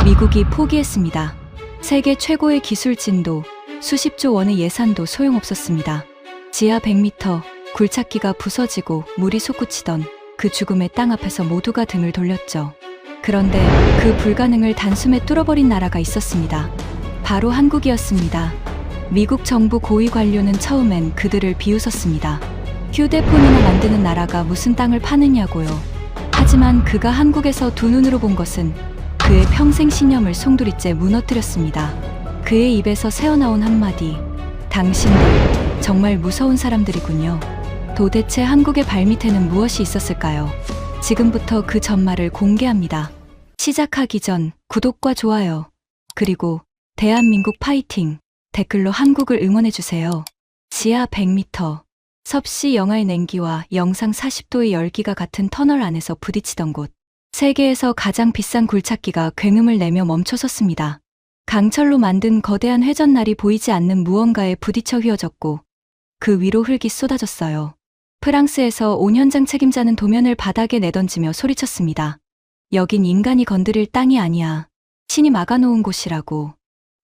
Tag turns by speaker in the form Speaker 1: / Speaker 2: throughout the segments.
Speaker 1: 미국이 포기했습니다. 세계 최고의 기술진도, 수십조 원의 예산도 소용없었습니다. 지하 100m, 굴착기가 부서지고 물이 솟구치던 그 죽음의 땅 앞에서 모두가 등을 돌렸죠. 그런데 그 불가능을 단숨에 뚫어버린 나라가 있었습니다. 바로 한국이었습니다. 미국 정부 고위 관료는 처음엔 그들을 비웃었습니다. 휴대폰이나 만드는 나라가 무슨 땅을 파느냐고요. 하지만 그가 한국에서 두 눈으로 본 것은 그의 평생 신념을 송두리째 무너뜨렸습니다. 그의 입에서 새어나온 한마디, 당신들 정말 무서운 사람들이군요. 도대체 한국의 발밑에는 무엇이 있었을까요? 지금부터 그 전말을 공개합니다. 시작하기 전 구독과 좋아요, 그리고 대한민국 파이팅 댓글로 한국을 응원해주세요. 지하 100m, 섭씨 영하의 냉기와 영상 40도의 열기가 같은 터널 안에서 부딪히던 곳. 세계에서 가장 비싼 굴착기가 굉음을 내며 멈춰섰습니다. 강철로 만든 거대한 회전날이 보이지 않는 무언가에 부딪혀 휘어졌고 그 위로 흙이 쏟아졌어요. 프랑스에서 온 현장 책임자는 도면을 바닥에 내던지며 소리쳤습니다. 여긴 인간이 건드릴 땅이 아니야. 신이 막아놓은 곳이라고.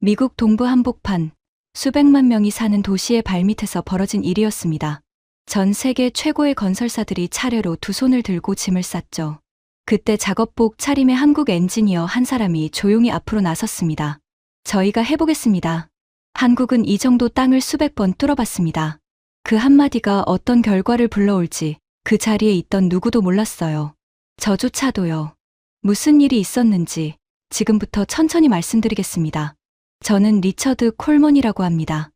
Speaker 1: 미국 동부 한복판, 수백만 명이 사는 도시의 발밑에서 벌어진 일이었습니다. 전 세계 최고의 건설사들이 차례로 두 손을 들고 짐을 쌌죠. 그때 작업복 차림의 한국 엔지니어 한 사람이 조용히 앞으로 나섰습니다. 저희가 해보겠습니다. 한국은 이 정도 땅을 수백 번 뚫어봤습니다. 그 한마디가 어떤 결과를 불러올지 그 자리에 있던 누구도 몰랐어요. 저조차도요. 무슨 일이 있었는지 지금부터 천천히 말씀드리겠습니다. 저는 리처드 콜먼이라고 합니다.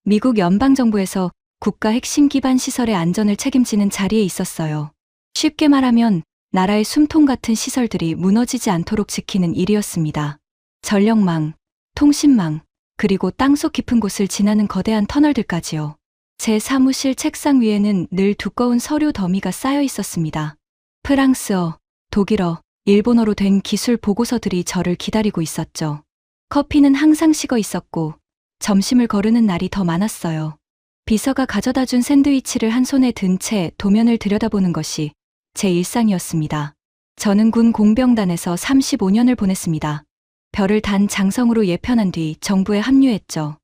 Speaker 1: 미국 연방정부에서 국가 핵심 기반 시설의 안전을 책임지는 자리에 있었어요. 쉽게 말하면 나라의 숨통 같은 시설들이 무너지지 않도록 지키는 일이었습니다. 전력망, 통신망, 그리고 땅속 깊은 곳을 지나는 거대한 터널들까지요. 제 사무실 책상 위에는 늘 두꺼운 서류 더미가 쌓여 있었습니다. 프랑스어, 독일어, 일본어로 된 기술 보고서들이 저를 기다리고 있었죠. 커피는 항상 식어 있었고 점심을 거르는 날이 더 많았어요. 비서가 가져다 준 샌드위치를 한 손에 든 채 도면을 들여다보는 것이 제 일상이었습니다. 저는 군 공병단에서 35년을 보냈습니다. 별을 단 장성으로 예편한 뒤 정부에 합류했죠.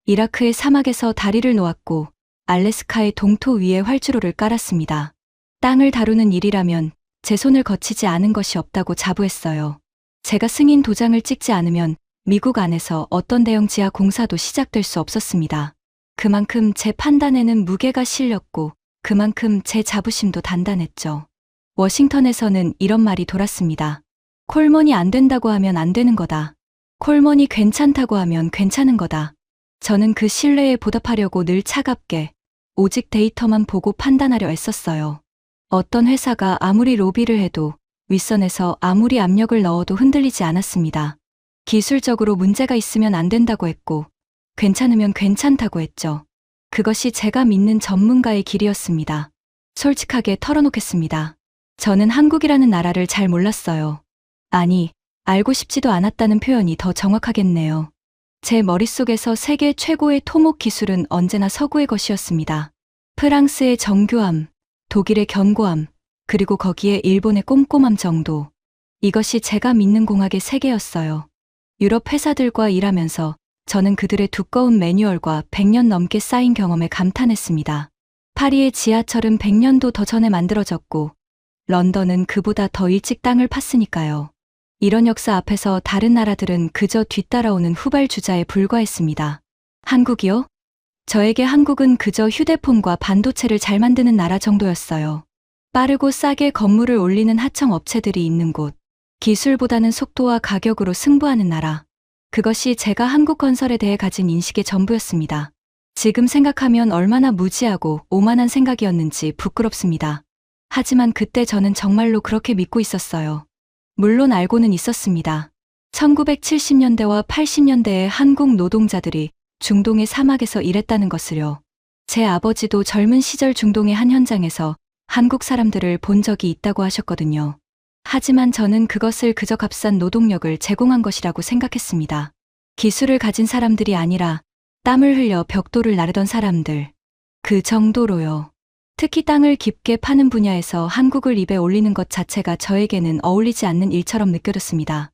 Speaker 1: 이라크의 사막에서 다리를 놓았고 알래스카의 동토 위에 활주로를 깔았습니다. 땅을 다루는 일이라면 제 손을 거치지 않은 것이 없다고 자부했어요. 제가 승인 도장을 찍지 않으면 미국 안에서 어떤 대형 지하 공사도 시작될 수 없었습니다. 그만큼 제 판단에는 무게가 실렸고 그만큼 제 자부심도 단단했죠. 워싱턴에서는 이런 말이 돌았습니다. 콜먼이 안 된다고 하면 안 되는 거다. 콜먼이 괜찮다고 하면 괜찮은 거다. 저는 그 신뢰에 보답하려고 늘 차갑게 오직 데이터만 보고 판단하려 애썼어요. 어떤 회사가 아무리 로비를 해도 윗선에서 아무리 압력을 넣어도 흔들리지 않았습니다. 기술적으로 문제가 있으면 안 된다고 했고 괜찮으면 괜찮다고 했죠. 그것이 제가 믿는 전문가의 길이었습니다. 솔직하게 털어놓겠습니다. 저는 한국이라는 나라를 잘 몰랐어요. 아니, 알고 싶지도 않았다는 표현이 더 정확하겠네요. 제 머릿속에서 세계 최고의 토목 기술은 언제나 서구의 것이었습니다. 프랑스의 정교함, 독일의 견고함, 그리고 거기에 일본의 꼼꼼함 정도. 이것이 제가 믿는 공학의 세계였어요. 유럽 회사들과 일하면서 저는 그들의 두꺼운 매뉴얼과 100년 넘게 쌓인 경험에 감탄했습니다. 파리의 지하철은 100년도 더 전에 만들어졌고 런던은 그보다 더 일찍 땅을 팠으니까요. 이런 역사 앞에서 다른 나라들은 그저 뒤따라오는 후발주자에 불과했습니다. 한국이요? 저에게 한국은 그저 휴대폰과 반도체를 잘 만드는 나라 정도였어요. 빠르고 싸게 건물을 올리는 하청 업체들이 있는 곳. 기술보다는 속도와 가격으로 승부하는 나라. 그것이 제가 한국건설에 대해 가진 인식의 전부였습니다. 지금 생각하면 얼마나 무지하고 오만한 생각이었는지 부끄럽습니다. 하지만 그때 저는 정말로 그렇게 믿고 있었어요. 물론 알고는 있었습니다. 1970년대와 80년대의 한국 노동자들이 중동의 사막에서 일했다는 것을요. 제 아버지도 젊은 시절 중동의 한 현장에서 한국 사람들을 본 적이 있다고 하셨거든요. 하지만 저는 그것을 그저 값싼 노동력을 제공한 것이라고 생각했습니다. 기술을 가진 사람들이 아니라 땀을 흘려 벽돌을 나르던 사람들. 그 정도로요. 특히 땅을 깊게 파는 분야에서 한국을 입에 올리는 것 자체가 저에게는 어울리지 않는 일처럼 느껴졌습니다.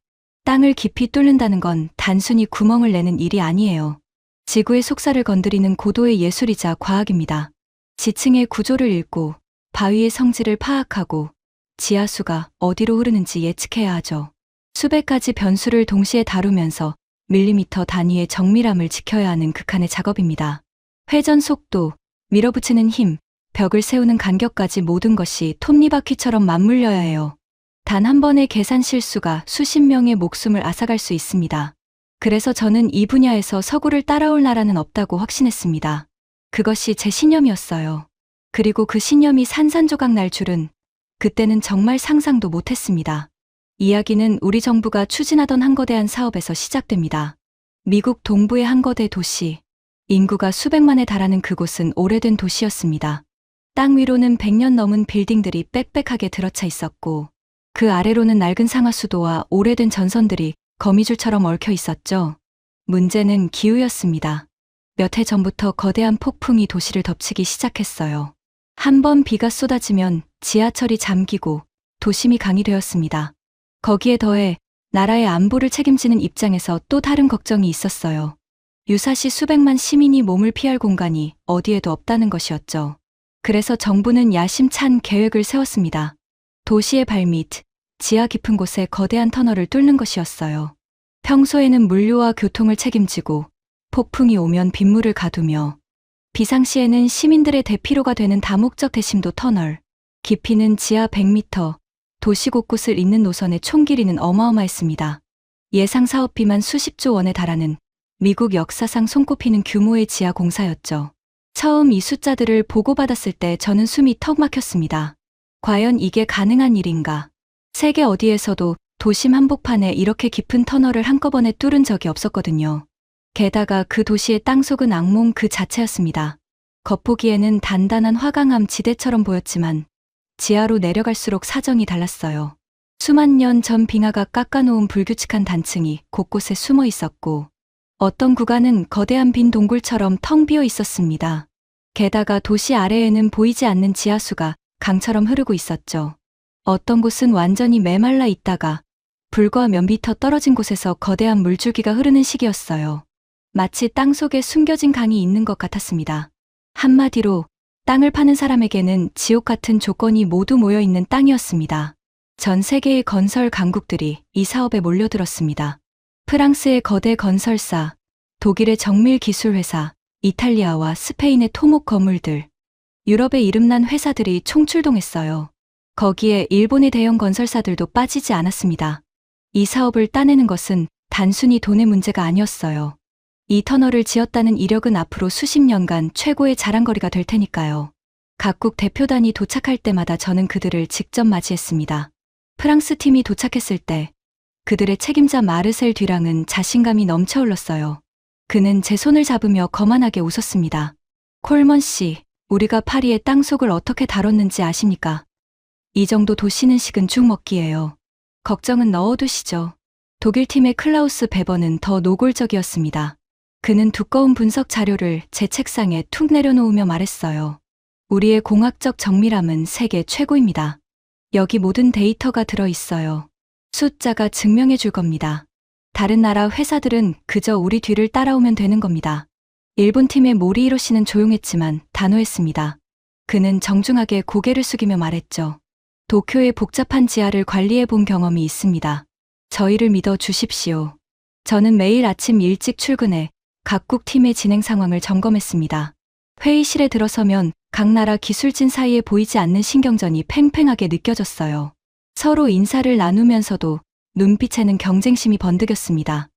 Speaker 1: 땅을 깊이 뚫는다는 건 단순히 구멍을 내는 일이 아니에요. 지구의 속살을 건드리는 고도의 예술이자 과학입니다. 지층의 구조를 읽고 바위의 성질을 파악하고 지하수가 어디로 흐르는지 예측해야 하죠. 수백 가지 변수를 동시에 다루면서 밀리미터 단위의 정밀함을 지켜야 하는 극한의 작업입니다. 회전 속도, 밀어붙이는 힘, 벽을 세우는 간격까지 모든 것이 톱니바퀴처럼 맞물려야 해요. 단 한 번의 계산 실수가 수십 명의 목숨을 앗아갈 수 있습니다. 그래서 저는 이 분야에서 서구를 따라올 나라는 없다고 확신했습니다. 그것이 제 신념이었어요. 그리고 그 신념이 산산조각 날 줄은 그때는 정말 상상도 못했습니다. 이야기는 우리 정부가 추진하던 한 거대한 사업에서 시작됩니다. 미국 동부의 한 거대 도시, 인구가 수백만에 달하는 그곳은 오래된 도시였습니다. 땅 위로는 100년 넘은 빌딩들이 빽빽하게 들어차 있었고 그 아래로는 낡은 상하수도와 오래된 전선들이 거미줄처럼 얽혀 있었죠. 문제는 기후였습니다. 몇 해 전부터 거대한 폭풍이 도시를 덮치기 시작했어요. 한 번 비가 쏟아지면 지하철이 잠기고 도심이 강이 되었습니다. 거기에 더해 나라의 안보를 책임지는 입장에서 또 다른 걱정이 있었어요. 유사시 수백만 시민이 몸을 피할 공간이 어디에도 없다는 것이었죠. 그래서 정부는 야심찬 계획을 세웠습니다. 도시의 발밑, 지하 깊은 곳에 거대한 터널을 뚫는 것이었어요. 평소에는 물류와 교통을 책임지고 폭풍이 오면 빗물을 가두며 비상시에는 시민들의 대피로가 되는 다목적 대심도 터널, 깊이는 지하 100m, 도시 곳곳을 잇는 노선의 총 길이는 어마어마했습니다. 예상 사업비만 수십조 원에 달하는 미국 역사상 손꼽히는 규모의 지하 공사였죠. 처음 이 숫자들을 보고받았을 때 저는 숨이 턱 막혔습니다. 과연 이게 가능한 일인가? 세계 어디에서도 도심 한복판에 이렇게 깊은 터널을 한꺼번에 뚫은 적이 없었거든요. 게다가 그 도시의 땅속은 악몽 그 자체였습니다. 겉보기에는 단단한 화강암 지대처럼 보였지만 지하로 내려갈수록 사정이 달랐어요. 수만 년 전 빙하가 깎아놓은 불규칙한 단층이 곳곳에 숨어 있었고 어떤 구간은 거대한 빈 동굴처럼 텅 비어 있었습니다. 게다가 도시 아래에는 보이지 않는 지하수가 강처럼 흐르고 있었죠. 어떤 곳은 완전히 메말라 있다가 불과 몇 미터 떨어진 곳에서 거대한 물줄기가 흐르는 시기였어요. 마치 땅속에 숨겨진 강이 있는 것 같았습니다. 한마디로 땅을 파는 사람에게는 지옥 같은 조건이 모두 모여 있는 땅이었습니다. 전 세계의 건설 강국들이 이 사업에 몰려들었습니다. 프랑스의 거대 건설사, 독일의 정밀 기술 회사, 이탈리아와 스페인의 토목 건물들, 유럽의 이름난 회사들이 총출동했어요. 거기에 일본의 대형 건설사들도 빠지지 않았습니다. 이 사업을 따내는 것은 단순히 돈의 문제가 아니었어요. 이 터널을 지었다는 이력은 앞으로 수십 년간 최고의 자랑거리가 될 테니까요. 각국 대표단이 도착할 때마다 저는 그들을 직접 맞이했습니다. 프랑스 팀이 도착했을 때 그들의 책임자 마르셀 듀랑은 자신감이 넘쳐 흘렀어요. 그는 제 손을 잡으며 거만하게 웃었습니다. 콜먼 씨, 우리가 파리의 땅속을 어떻게 다뤘는지 아십니까? 이 정도 도시는 식은 죽 먹기예요. 걱정은 넣어두시죠. 독일 팀의 클라우스 베버는 더 노골적이었습니다. 그는 두꺼운 분석 자료를 제 책상에 툭 내려놓으며 말했어요. 우리의 공학적 정밀함은 세계 최고입니다. 여기 모든 데이터가 들어있어요. 숫자가 증명해 줄 겁니다. 다른 나라 회사들은 그저 우리 뒤를 따라오면 되는 겁니다. 일본 팀의 모리히로 씨는 조용했지만 단호했습니다. 그는 정중하게 고개를 숙이며 말했죠. 도쿄의 복잡한 지하를 관리해 본 경험이 있습니다. 저희를 믿어 주십시오. 저는 매일 아침 일찍 출근해 각국 팀의 진행 상황을 점검했습니다. 회의실에 들어서면 각 나라 기술진 사이에 보이지 않는 신경전이 팽팽하게 느껴졌어요. 서로 인사를 나누면서도 눈빛에는 경쟁심이 번득였습니다.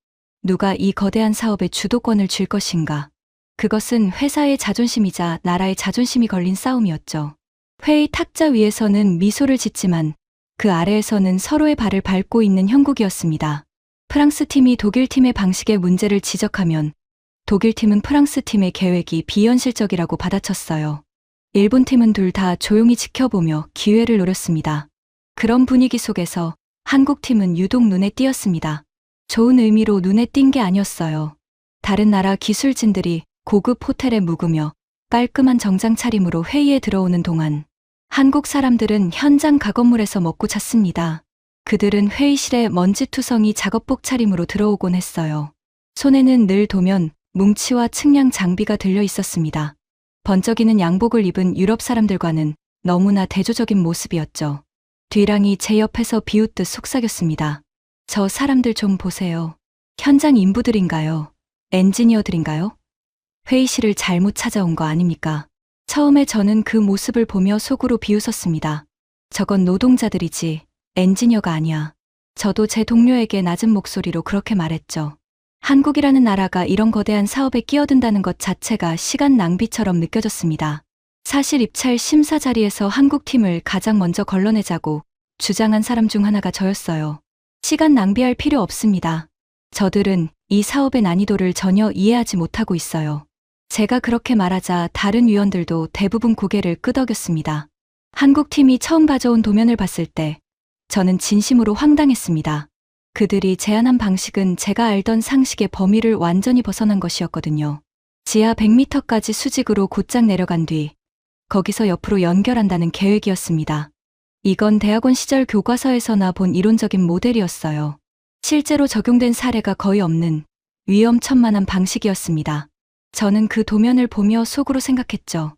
Speaker 1: 누가 이 거대한 사업에 주도권을 쥘 것인가. 그것은 회사의 자존심이자 나라의 자존심이 걸린 싸움이었죠. 회의 탁자 위에서는 미소를 짓지만 그 아래에서는 서로의 발을 밟고 있는 형국이었습니다. 프랑스 팀이 독일 팀의 방식의 문제를 지적하면 독일 팀은 프랑스 팀의 계획이 비현실적이라고 받아쳤어요. 일본 팀은 둘 다 조용히 지켜보며 기회를 노렸습니다. 그런 분위기 속에서 한국 팀은 유독 눈에 띄었습니다. 좋은 의미로 눈에 띈 게 아니었어요. 다른 나라 기술진들이 고급 호텔에 묵으며 깔끔한 정장 차림으로 회의에 들어오는 동안 한국 사람들은 현장 가건물에서 먹고 잤습니다. 그들은 회의실에 먼지투성이 작업복 차림으로 들어오곤 했어요. 손에는 늘 도면, 뭉치와 측량 장비가 들려 있었습니다. 번쩍이는 양복을 입은 유럽 사람들과는 너무나 대조적인 모습이었죠. 뒤랑이 제 옆에서 비웃듯 속삭였습니다. 저 사람들 좀 보세요. 현장 인부들인가요? 엔지니어들인가요? 회의실을 잘못 찾아온 거 아닙니까? 처음에 저는 그 모습을 보며 속으로 비웃었습니다. 저건 노동자들이지, 엔지니어가 아니야. 저도 제 동료에게 낮은 목소리로 그렇게 말했죠. 한국이라는 나라가 이런 거대한 사업에 끼어든다는 것 자체가 시간 낭비처럼 느껴졌습니다. 사실 입찰 심사 자리에서 한국 팀을 가장 먼저 걸러내자고 주장한 사람 중 하나가 저였어요. 시간 낭비할 필요 없습니다. 저들은 이 사업의 난이도를 전혀 이해하지 못하고 있어요. 제가 그렇게 말하자 다른 위원들도 대부분 고개를 끄덕였습니다. 한국 팀이 처음 가져온 도면을 봤을 때 저는 진심으로 황당했습니다. 그들이 제안한 방식은 제가 알던 상식의 범위를 완전히 벗어난 것이었거든요. 지하 100m까지 수직으로 곧장 내려간 뒤 거기서 옆으로 연결한다는 계획이었습니다. 이건 대학원 시절 교과서에서나 본 이론적인 모델이었어요. 실제로 적용된 사례가 거의 없는 위험천만한 방식이었습니다. 저는 그 도면을 보며 속으로 생각했죠.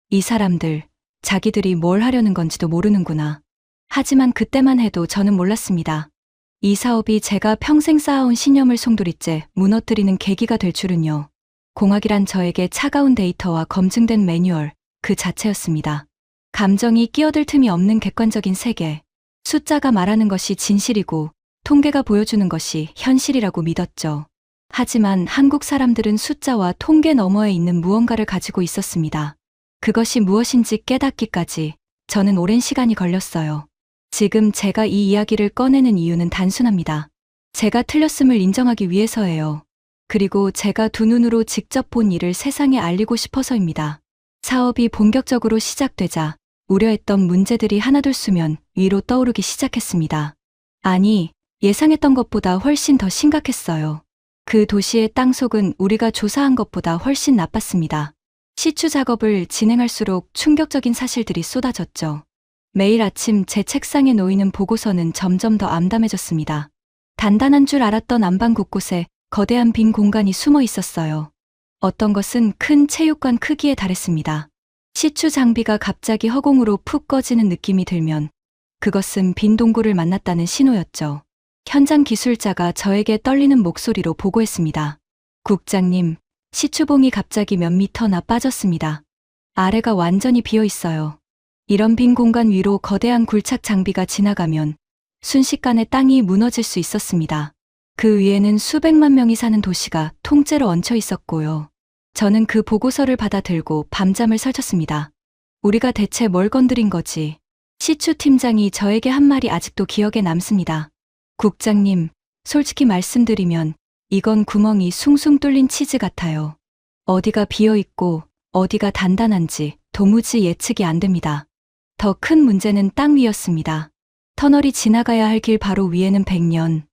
Speaker 1: 이 사람들, 자기들이 뭘 하려는 건지도 모르는구나. 하지만 그때만 해도 저는 몰랐습니다. 이 사업이 제가 평생 쌓아온 신념을 송두리째 무너뜨리는 계기가 될 줄은요. 공학이란 저에게 차가운 데이터와 검증된 매뉴얼 그 자체였습니다. 감정이 끼어들 틈이 없는 객관적인 세계, 숫자가 말하는 것이 진실이고 통계가 보여주는 것이 현실이라고 믿었죠. 하지만 한국 사람들은 숫자와 통계 너머에 있는 무언가를 가지고 있었습니다. 그것이 무엇인지 깨닫기까지 저는 오랜 시간이 걸렸어요. 지금 제가 이 이야기를 꺼내는 이유는 단순합니다. 제가 틀렸음을 인정하기 위해서예요. 그리고 제가 두 눈으로 직접 본 일을 세상에 알리고 싶어서입니다. 사업이 본격적으로 시작되자 우려했던 문제들이 하나둘 수면 위로 떠오르기 시작했습니다. 아니, 예상했던 것보다 훨씬 더 심각했어요. 그 도시의 땅속은 우리가 조사한 것보다 훨씬 나빴습니다. 시추 작업을 진행할수록 충격적인 사실들이 쏟아졌죠. 매일 아침 제 책상에 놓이는 보고서는 점점 더 암담해졌습니다. 단단한 줄 알았던 안방 곳곳에 거대한 빈 공간이 숨어 있었어요. 어떤 것은 큰 체육관 크기에 달했습니다. 시추 장비가 갑자기 허공으로 푹 꺼지는 느낌이 들면 그것은 빈 동굴을 만났다는 신호였죠. 현장 기술자가 저에게 떨리는 목소리로 보고했습니다. 국장님, 시추봉이 갑자기 몇 미터나 빠졌습니다. 아래가 완전히 비어 있어요. 이런 빈 공간 위로 거대한 굴착 장비가 지나가면 순식간에 땅이 무너질 수 있었습니다. 그 위에는 수백만 명이 사는 도시가 통째로 얹혀 있었고요. 저는 그 보고서를 받아 들고 밤잠을 설쳤습니다. 우리가 대체 뭘 건드린 거지? 시추 팀장이 저에게 한 말이 아직도 기억에 남습니다. 국장님, 솔직히 말씀드리면 이건 구멍이 숭숭 뚫린 치즈 같아요. 어디가 비어있고 어디가 단단한지 도무지 예측이 안 됩니다. 더 큰 문제는 땅 위였습니다. 터널이 지나가야 할 길 바로 위에는 100년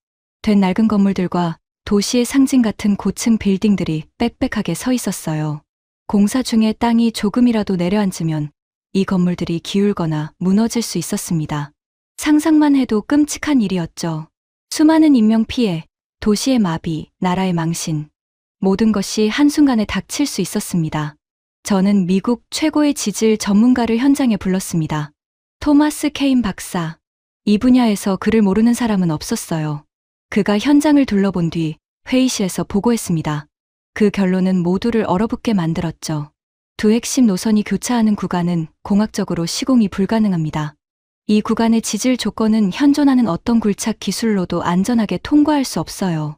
Speaker 1: 된 낡은 건물들과 도시의 상징 같은 고층 빌딩들이 빽빽하게 서 있었어요. 공사 중에 땅이 조금이라도 내려앉으면 이 건물들이 기울거나 무너질 수 있었습니다. 상상만 해도 끔찍한 일이었죠. 수많은 인명피해, 도시의 마비, 나라의 망신. 모든 것이 한순간에 닥칠 수 있었습니다. 저는 미국 최고의 지질 전문가를 현장에 불렀습니다. 토마스 케인 박사. 이 분야에서 그를 모르는 사람은 없었어요. 그가 현장을 둘러본 뒤 회의실에서 보고했습니다. 그 결론은 모두를 얼어붙게 만들었죠. 두 핵심 노선이 교차하는 구간은 공학적으로 시공이 불가능합니다. 이 구간의 지질 조건은 현존하는 어떤 굴착 기술로도 안전하게 통과할 수 없어요.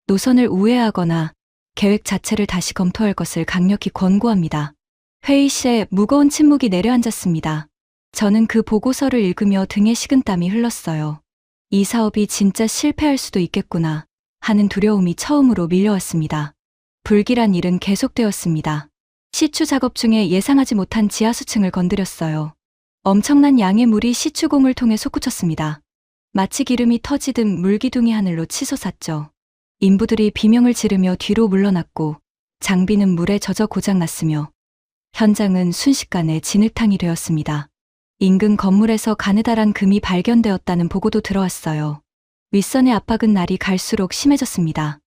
Speaker 1: 노선을 우회하거나 계획 자체를 다시 검토할 것을 강력히 권고합니다. 회의실에 무거운 침묵이 내려앉았습니다. 저는 그 보고서를 읽으며 등에 식은땀이 흘렀어요. 이 사업이 진짜 실패할 수도 있겠구나 하는 두려움이 처음으로 밀려왔습니다. 불길한 일은 계속되었습니다. 시추 작업 중에 예상하지 못한 지하수층을 건드렸어요. 엄청난 양의 물이 시추공을 통해 솟구쳤습니다. 마치 기름이 터지듯 물기둥이 하늘로 치솟았죠. 인부들이 비명을 지르며 뒤로 물러났고 장비는 물에 젖어 고장났으며 현장은 순식간에 진흙탕이 되었습니다. 인근 건물에서 가느다란 금이 발견되었다는 보고도 들어왔어요. 윗선의 압박은 날이 갈수록 심해졌습니다.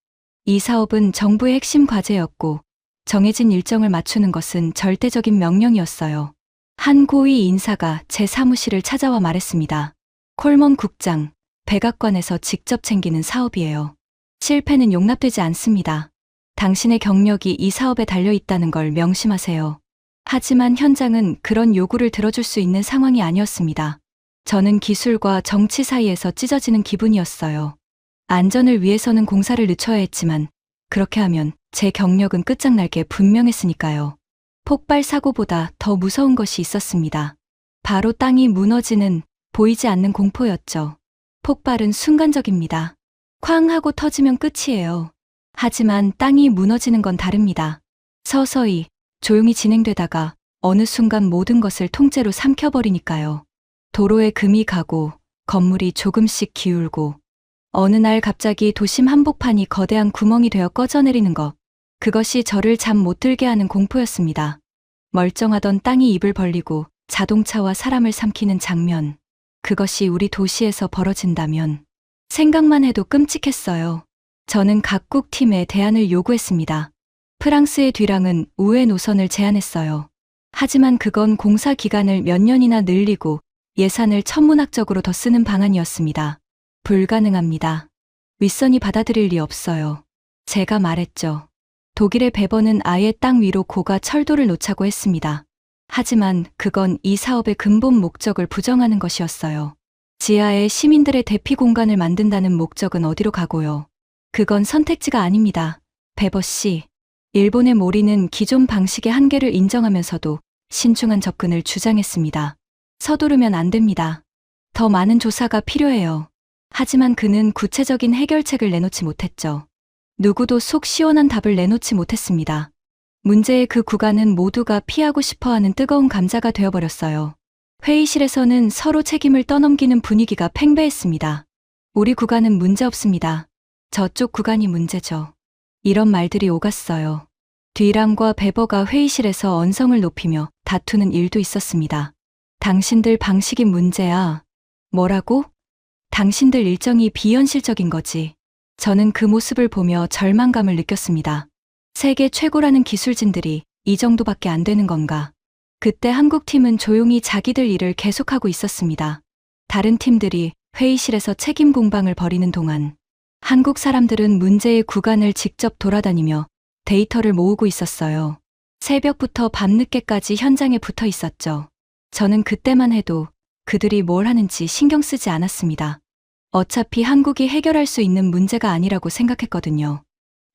Speaker 1: 이 사업은 정부의 핵심 과제였고 정해진 일정을 맞추는 것은 절대적인 명령이었어요. 한 고위 인사가 제 사무실을 찾아와 말했습니다. 콜먼 국장, 백악관에서 직접 챙기는 사업이에요. 실패는 용납되지 않습니다. 당신의 경력이 이 사업에 달려 있다는 걸 명심하세요. 하지만 현장은 그런 요구를 들어줄 수 있는 상황이 아니었습니다. 저는 기술과 정치 사이에서 찢어지는 기분이었어요. 안전을 위해서는 공사를 늦춰야 했지만 그렇게 하면 제 경력은 끝장날 게 분명했으니까요. 폭발 사고보다 더 무서운 것이 있었습니다. 바로 땅이 무너지는 보이지 않는 공포였죠. 폭발은 순간적입니다. 쾅 하고 터지면 끝이에요. 하지만 땅이 무너지는 건 다릅니다. 서서히 조용히 진행되다가 어느 순간 모든 것을 통째로 삼켜버리니까요. 도로에 금이 가고 건물이 조금씩 기울고 어느 날 갑자기 도심 한복판이 거대한 구멍이 되어 꺼져내리는 것. 그것이 저를 잠 못 들게 하는 공포였습니다. 멀쩡하던 땅이 입을 벌리고 자동차와 사람을 삼키는 장면. 그것이 우리 도시에서 벌어진다면 생각만 해도 끔찍했어요. 저는 각국 팀에 대안을 요구했습니다. 프랑스의 뒤랑은 우회 노선을 제안했어요. 하지만 그건 공사 기간을 몇 년이나 늘리고 예산을 천문학적으로 더 쓰는 방안이었습니다. 불가능합니다. 윗선이 받아들일 리 없어요. 제가 말했죠. 독일의 베버는 아예 땅 위로 고가 철도를 놓자고 했습니다. 하지만 그건 이 사업의 근본 목적을 부정하는 것이었어요. 지하에 시민들의 대피 공간을 만든다는 목적은 어디로 가고요. 그건 선택지가 아닙니다. 베버 씨. 일본의 모리는 기존 방식의 한계를 인정하면서도 신중한 접근을 주장했습니다. 서두르면 안 됩니다. 더 많은 조사가 필요해요. 하지만 그는 구체적인 해결책을 내놓지 못했죠. 누구도 속 시원한 답을 내놓지 못했습니다. 문제의 그 구간은 모두가 피하고 싶어하는 뜨거운 감자가 되어버렸어요. 회의실에서는 서로 책임을 떠넘기는 분위기가 팽배했습니다. 우리 구간은 문제없습니다. 저쪽 구간이 문제죠. 이런 말들이 오갔어요. 뒤람과 베버가 회의실에서 언성을 높이며 다투는 일도 있었습니다. 당신들 방식이 문제야. 뭐라고? 당신들 일정이 비현실적인 거지. 저는 그 모습을 보며 절망감을 느꼈습니다. 세계 최고라는 기술진들이 이 정도밖에 안 되는 건가? 그때 한국 팀은 조용히 자기들 일을 계속하고 있었습니다. 다른 팀들이 회의실에서 책임 공방을 벌이는 동안 한국 사람들은 문제의 구간을 직접 돌아다니며 데이터를 모으고 있었어요. 새벽부터 밤늦게까지 현장에 붙어 있었죠. 저는 그때만 해도 그들이 뭘 하는지 신경 쓰지 않았습니다. 어차피 한국이 해결할 수 있는 문제가 아니라고 생각했거든요.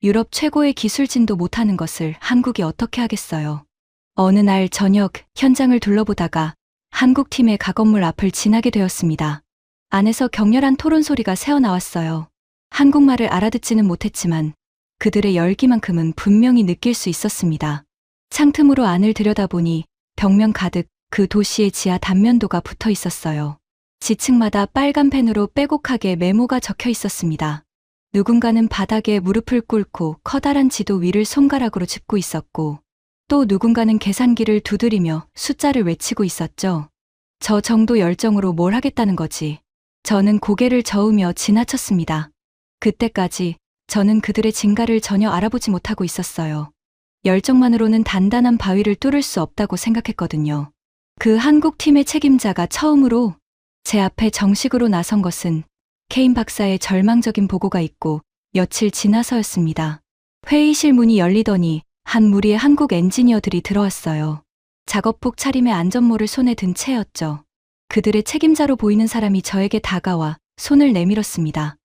Speaker 1: 유럽 최고의 기술진도 못하는 것을 한국이 어떻게 하겠어요. 어느 날 저녁 현장을 둘러보다가 한국 팀의 가건물 앞을 지나게 되었습니다. 안에서 격렬한 토론 소리가 새어나왔어요. 한국말을 알아듣지는 못했지만 그들의 열기만큼은 분명히 느낄 수 있었습니다. 창틈으로 안을 들여다보니 벽면 가득 그 도시의 지하 단면도가 붙어 있었어요. 지층마다 빨간 펜으로 빼곡하게 메모가 적혀 있었습니다. 누군가는 바닥에 무릎을 꿇고 커다란 지도 위를 손가락으로 짚고 있었고 또 누군가는 계산기를 두드리며 숫자를 외치고 있었죠. 저 정도 열정으로 뭘 하겠다는 거지. 저는 고개를 저으며 지나쳤습니다. 그때까지 저는 그들의 진가를 전혀 알아보지 못하고 있었어요. 열정만으로는 단단한 바위를 뚫을 수 없다고 생각했거든요. 그 한국 팀의 책임자가 처음으로 제 앞에 정식으로 나선 것은 케인 박사의 절망적인 보고가 있고 며칠 지나서였습니다. 회의실 문이 열리더니 한 무리의 한국 엔지니어들이 들어왔어요. 작업복 차림에 안전모를 손에 든 채였죠. 그들의 책임자로 보이는 사람이 저에게 다가와 손을 내밀었습니다.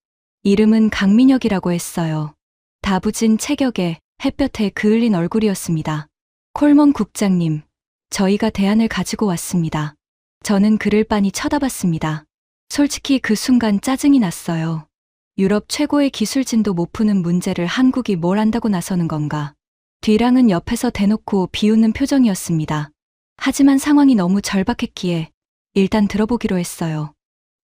Speaker 1: 이름은 강민혁이라고 했어요. 다부진 체격에 햇볕에 그을린 얼굴이었습니다. 콜먼 국장님, 저희가 대안을 가지고 왔습니다. 저는 그를 빤히 쳐다봤습니다. 솔직히 그 순간 짜증이 났어요. 유럽 최고의 기술진도 못 푸는 문제를 한국이 뭘 안다고 나서는 건가. 뒤랑은 옆에서 대놓고 비웃는 표정이었습니다. 하지만 상황이 너무 절박했기에 일단 들어보기로 했어요.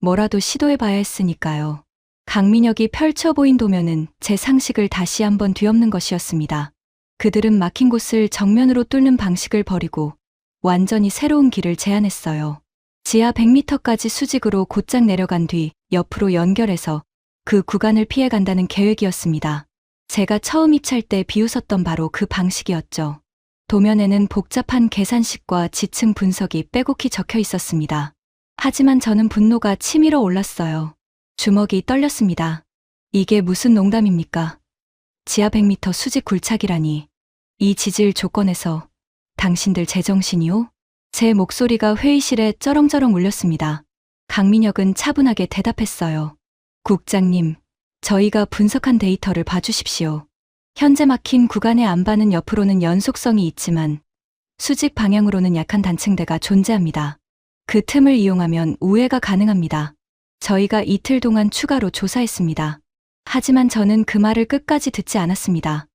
Speaker 1: 뭐라도 시도해봐야 했으니까요. 강민혁이 펼쳐 보인 도면은 제 상식을 다시 한번 뒤엎는 것이었습니다. 그들은 막힌 곳을 정면으로 뚫는 방식을 버리고 완전히 새로운 길을 제안했어요. 지하 100m까지 수직으로 곧장 내려간 뒤 옆으로 연결해서 그 구간을 피해 간다는 계획이었습니다. 제가 처음 입찰 때 비웃었던 바로 그 방식이었죠. 도면에는 복잡한 계산식과 지층 분석이 빼곡히 적혀 있었습니다. 하지만 저는 분노가 치밀어 올랐어요. 주먹이 떨렸습니다. 이게 무슨 농담입니까? 지하 100m 수직 굴착이라니. 이 지질 조건에서 당신들 제정신이요? 제 목소리가 회의실에 쩌렁쩌렁 울렸습니다. 강민혁은 차분하게 대답했어요. 국장님, 저희가 분석한 데이터를 봐주십시오. 현재 막힌 구간의 안반은 옆으로는 연속성이 있지만 수직 방향으로는 약한 단층대가 존재합니다. 그 틈을 이용하면 우회가 가능합니다. 저희가 이틀 동안 추가로 조사했습니다. 하지만 저는 그 말을 끝까지 듣지 않았습니다.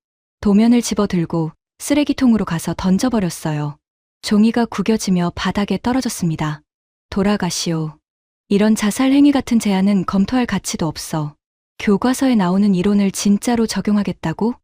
Speaker 1: 도면을 집어들고 쓰레기통으로 가서 던져버렸어요. 종이가 구겨지며 바닥에 떨어졌습니다. 돌아가시오. 이런 자살 행위 같은 제안은 검토할 가치도 없어. 교과서에 나오는 이론을 진짜로 적용하겠다고?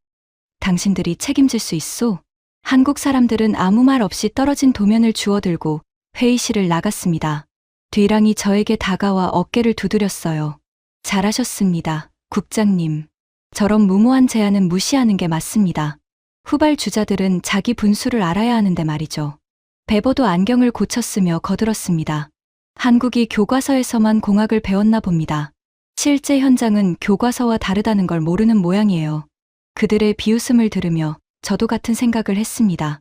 Speaker 1: 당신들이 책임질 수 있소? 한국 사람들은 아무 말 없이 떨어진 도면을 주워들고 회의실을 나갔습니다. 뒤랑이 저에게 다가와 어깨를 두드렸어요. 잘하셨습니다, 국장님. 저런 무모한 제안은 무시하는 게 맞습니다. 후발 주자들은 자기 분수를 알아야 하는데 말이죠. 베버도 안경을 고쳤으며 거들었습니다. 한국이 교과서에서만 공학을 배웠나 봅니다. 실제 현장은 교과서와 다르다는 걸 모르는 모양이에요. 그들의 비웃음을 들으며 저도 같은 생각을 했습니다.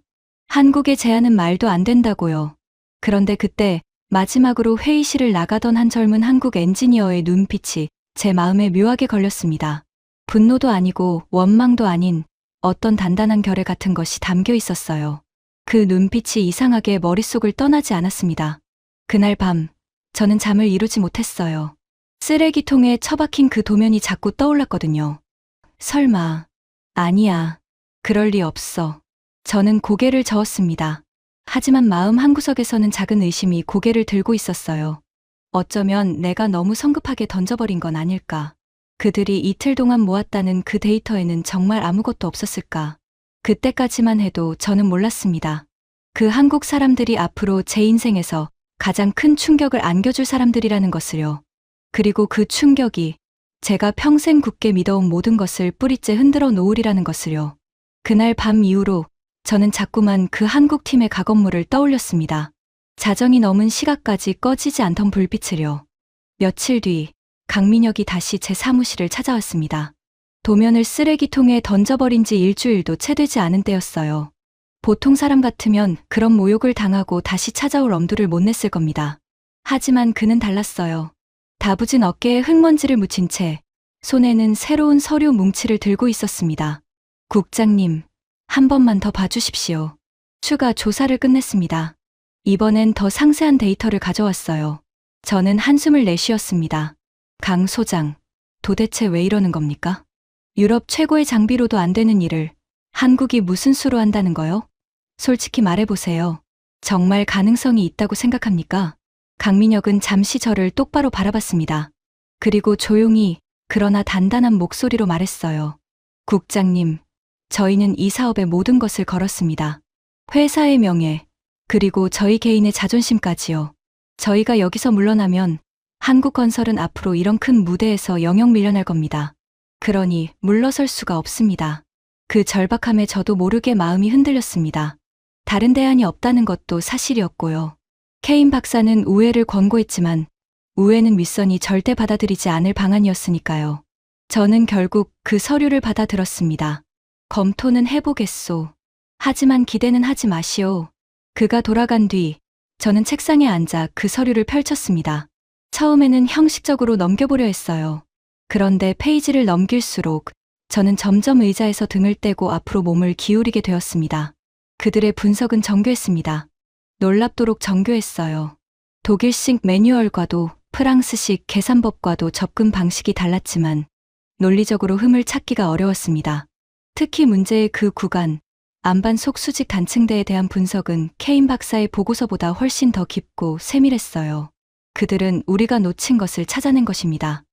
Speaker 1: 한국의 제안은 말도 안 된다고요. 그런데 그때 마지막으로 회의실을 나가던 한 젊은 한국 엔지니어의 눈빛이 제 마음에 묘하게 걸렸습니다. 분노도 아니고 원망도 아닌 어떤 단단한 결의 같은 것이 담겨 있었어요. 그 눈빛이 이상하게 머릿속을 떠나지 않았습니다. 그날 밤, 저는 잠을 이루지 못했어요. 쓰레기통에 처박힌 그 도면이 자꾸 떠올랐거든요. 설마, 아니야. 그럴 리 없어. 저는 고개를 저었습니다. 하지만 마음 한구석에서는 작은 의심이 고개를 들고 있었어요. 어쩌면 내가 너무 성급하게 던져버린 건 아닐까. 그들이 이틀 동안 모았다는 그 데이터에는 정말 아무것도 없었을까. 그때까지만 해도 저는 몰랐습니다. 그 한국 사람들이 앞으로 제 인생에서 가장 큰 충격을 안겨줄 사람들이라는 것을요. 그리고 그 충격이 제가 평생 굳게 믿어온 모든 것을 뿌리째 흔들어 놓으리라는 것을요. 그날 밤 이후로 저는 자꾸만 그 한국팀의 가건물을 떠올렸습니다. 자정이 넘은 시각까지 꺼지지 않던 불빛을요. 며칠 뒤 강민혁이 다시 제 사무실을 찾아왔습니다. 도면을 쓰레기통에 던져버린 지 일주일도 채 되지 않은 때였어요. 보통 사람 같으면 그런 모욕을 당하고 다시 찾아올 엄두를 못 냈을 겁니다. 하지만 그는 달랐어요. 다부진 어깨에 흙먼지를 묻힌 채 손에는 새로운 서류 뭉치를 들고 있었습니다. 국장님, 한 번만 더 봐주십시오. 추가 조사를 끝냈습니다. 이번엔 더 상세한 데이터를 가져왔어요. 저는 한숨을 내쉬었습니다. 강 소장, 도대체 왜 이러는 겁니까? 유럽 최고의 장비로도 안 되는 일을 한국이 무슨 수로 한다는 거요? 솔직히 말해보세요. 정말 가능성이 있다고 생각합니까? 강민혁은 잠시 저를 똑바로 바라봤습니다. 그리고 조용히 그러나 단단한 목소리로 말했어요. 국장님, 저희는 이 사업에 모든 것을 걸었습니다. 회사의 명예, 그리고 저희 개인의 자존심까지요. 저희가 여기서 물러나면 한국건설은 앞으로 이런 큰 무대에서 영영 밀려날 겁니다. 그러니 물러설 수가 없습니다. 그 절박함에 저도 모르게 마음이 흔들렸습니다. 다른 대안이 없다는 것도 사실이었고요. 케인 박사는 우회를 권고했지만 우회는 윗선이 절대 받아들이지 않을 방안이었으니까요. 저는 결국 그 서류를 받아들었습니다. 검토는 해보겠소. 하지만 기대는 하지 마시오. 그가 돌아간 뒤 저는 책상에 앉아 그 서류를 펼쳤습니다. 처음에는 형식적으로 넘겨보려 했어요. 그런데 페이지를 넘길수록 저는 점점 의자에서 등을 떼고 앞으로 몸을 기울이게 되었습니다. 그들의 분석은 정교했습니다. 놀랍도록 정교했어요. 독일식 매뉴얼과도 프랑스식 계산법과도 접근 방식이 달랐지만 논리적으로 흠을 찾기가 어려웠습니다. 특히 문제의 그 구간, 안반 속 수직 단층대에 대한 분석은 케인 박사의 보고서보다 훨씬 더 깊고 세밀했어요. 그들은 우리가 놓친 것을 찾아낸 것입니다.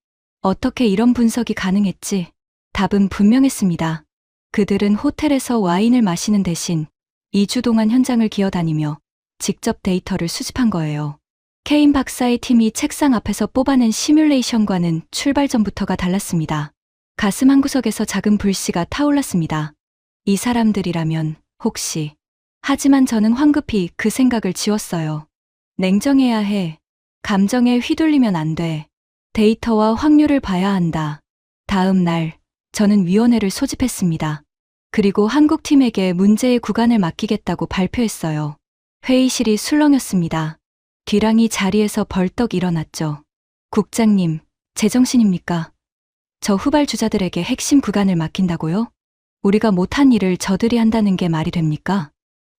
Speaker 1: 어떻게 이런 분석이 가능했지? 답은 분명했습니다. 그들은 호텔에서 와인을 마시는 대신 2주 동안 현장을 기어다니며 직접 데이터를 수집한 거예요. 케인 박사의 팀이 책상 앞에서 뽑아낸 시뮬레이션과는 출발 전부터가 달랐습니다. 가슴 한구석에서 작은 불씨가 타올랐습니다. 이 사람들이라면 혹시. 하지만 저는 황급히 그 생각을 지웠어요. 냉정해야 해. 감정에 휘둘리면 안 돼. 데이터와 확률을 봐야 한다. 다음 날, 저는 위원회를 소집했습니다. 그리고 한국팀에게 문제의 구간을 맡기겠다고 발표했어요. 회의실이 술렁였습니다. 뒤랑이 자리에서 벌떡 일어났죠. 국장님, 제정신입니까? 저 후발주자들에게 핵심 구간을 맡긴다고요? 우리가 못한 일을 저들이 한다는 게 말이 됩니까?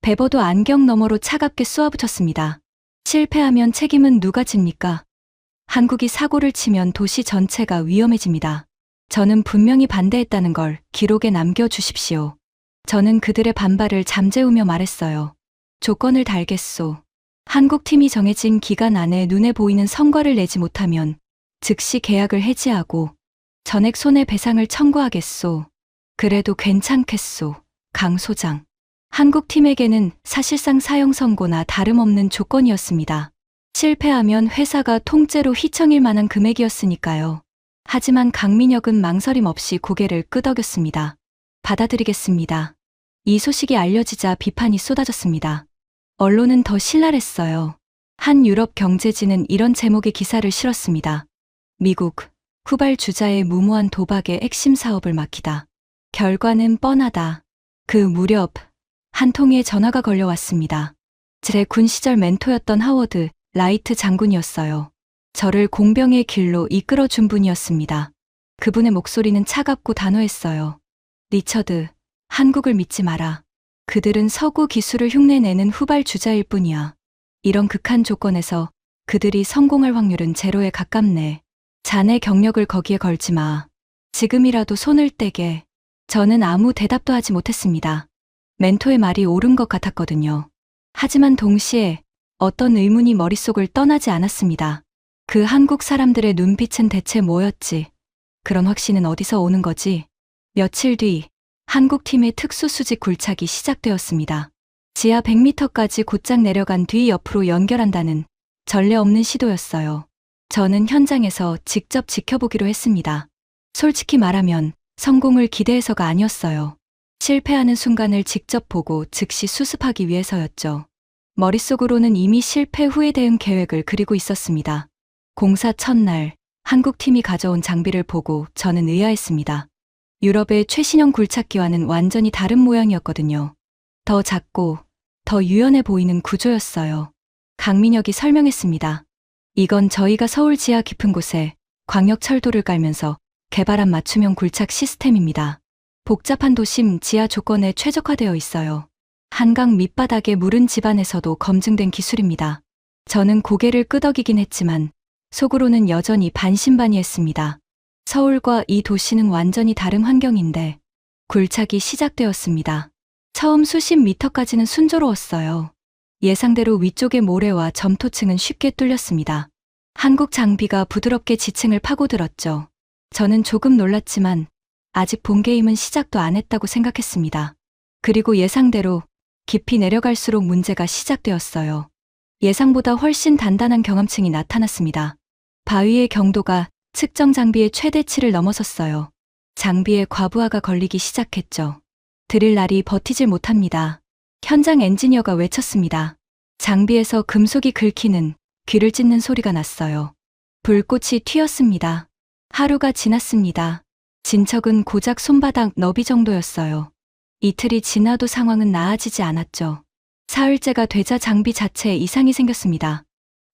Speaker 1: 베버도 안경 너머로 차갑게 쏘아붙였습니다. 실패하면 책임은 누가 집니까? 한국이 사고를 치면 도시 전체가 위험해집니다. 저는 분명히 반대했다는 걸 기록에 남겨주십시오. 저는 그들의 반발을 잠재우며 말했어요. 조건을 달겠소. 한국팀이 정해진 기간 안에 눈에 보이는 성과를 내지 못하면 즉시 계약을 해지하고 전액 손해배상을 청구하겠소. 그래도 괜찮겠소. 강 소장. 한국팀에게는 사실상 사형 선고나 다름없는 조건이었습니다. 실패하면 회사가 통째로 휘청일 만한 금액이었으니까요. 하지만 강민혁은 망설임 없이 고개를 끄덕였습니다. 받아들이겠습니다. 이 소식이 알려지자 비판이 쏟아졌습니다. 언론은 더 신랄했어요. 한 유럽 경제지는 이런 제목의 기사를 실었습니다. 미국, 후발주자의 무모한 도박에 핵심 사업을 막히다. 결과는 뻔하다. 그 무렵 한 통의 전화가 걸려왔습니다. 제 군 시절 멘토였던 하워드 라이트 장군이었어요. 저를 공병의 길로 이끌어준 분이었습니다. 그분의 목소리는 차갑고 단호했어요. 리처드, 한국을 믿지 마라. 그들은 서구 기술을 흉내내는 후발주자일 뿐이야. 이런 극한 조건에서 그들이 성공할 확률은 제로에 가깝네. 자네 경력을 거기에 걸지 마. 지금이라도 손을 떼게. 저는 아무 대답도 하지 못했습니다. 멘토의 말이 옳은 것 같았거든요. 하지만 동시에 어떤 의문이 머릿속을 떠나지 않았습니다. 그 한국 사람들의 눈빛은 대체 뭐였지? 그런 확신은 어디서 오는 거지? 며칠 뒤 한국팀의 특수수직 굴착이 시작되었습니다. 지하 100m까지 곧장 내려간 뒤 옆으로 연결한다는 전례 없는 시도였어요. 저는 현장에서 직접 지켜보기로 했습니다. 솔직히 말하면 성공을 기대해서가 아니었어요. 실패하는 순간을 직접 보고 즉시 수습하기 위해서였죠. 머릿속으로는 이미 실패 후에 대응 계획을 그리고 있었습니다. 공사 첫날, 한국팀이 가져온 장비를 보고 저는 의아했습니다. 유럽의 최신형 굴착기와는 완전히 다른 모양이었거든요. 더 작고 더 유연해 보이는 구조였어요. 강민혁이 설명했습니다. 이건 저희가 서울 지하 깊은 곳에 광역철도를 깔면서 개발한 맞춤형 굴착 시스템입니다. 복잡한 도심 지하 조건에 최적화되어 있어요. 한강 밑바닥의 무른 집안에서도 검증된 기술입니다. 저는 고개를 끄덕이긴 했지만 속으로는 여전히 반신반의했습니다. 서울과 이 도시는 완전히 다른 환경인데 굴착이 시작되었습니다. 처음 수십 미터까지는 순조로웠어요. 예상대로 위쪽의 모래와 점토층은 쉽게 뚫렸습니다. 한국 장비가 부드럽게 지층을 파고들었죠. 저는 조금 놀랐지만 아직 본 게임은 시작도 안 했다고 생각했습니다. 그리고 예상대로 깊이 내려갈수록 문제가 시작되었어요. 예상보다 훨씬 단단한 경함층이 나타났습니다. 바위의 경도가 측정 장비의 최대치를 넘어섰어요. 장비에 과부하가 걸리기 시작했죠. 드릴 날이 버티질 못합니다. 현장 엔지니어가 외쳤습니다. 장비에서 금속이 긁히는 귀를 찢는 소리가 났어요. 불꽃이 튀었습니다. 하루가 지났습니다. 진척은 고작 손바닥 너비 정도였어요. 이틀이 지나도 상황은 나아지지 않았죠. 사흘째가 되자 장비 자체에 이상이 생겼습니다.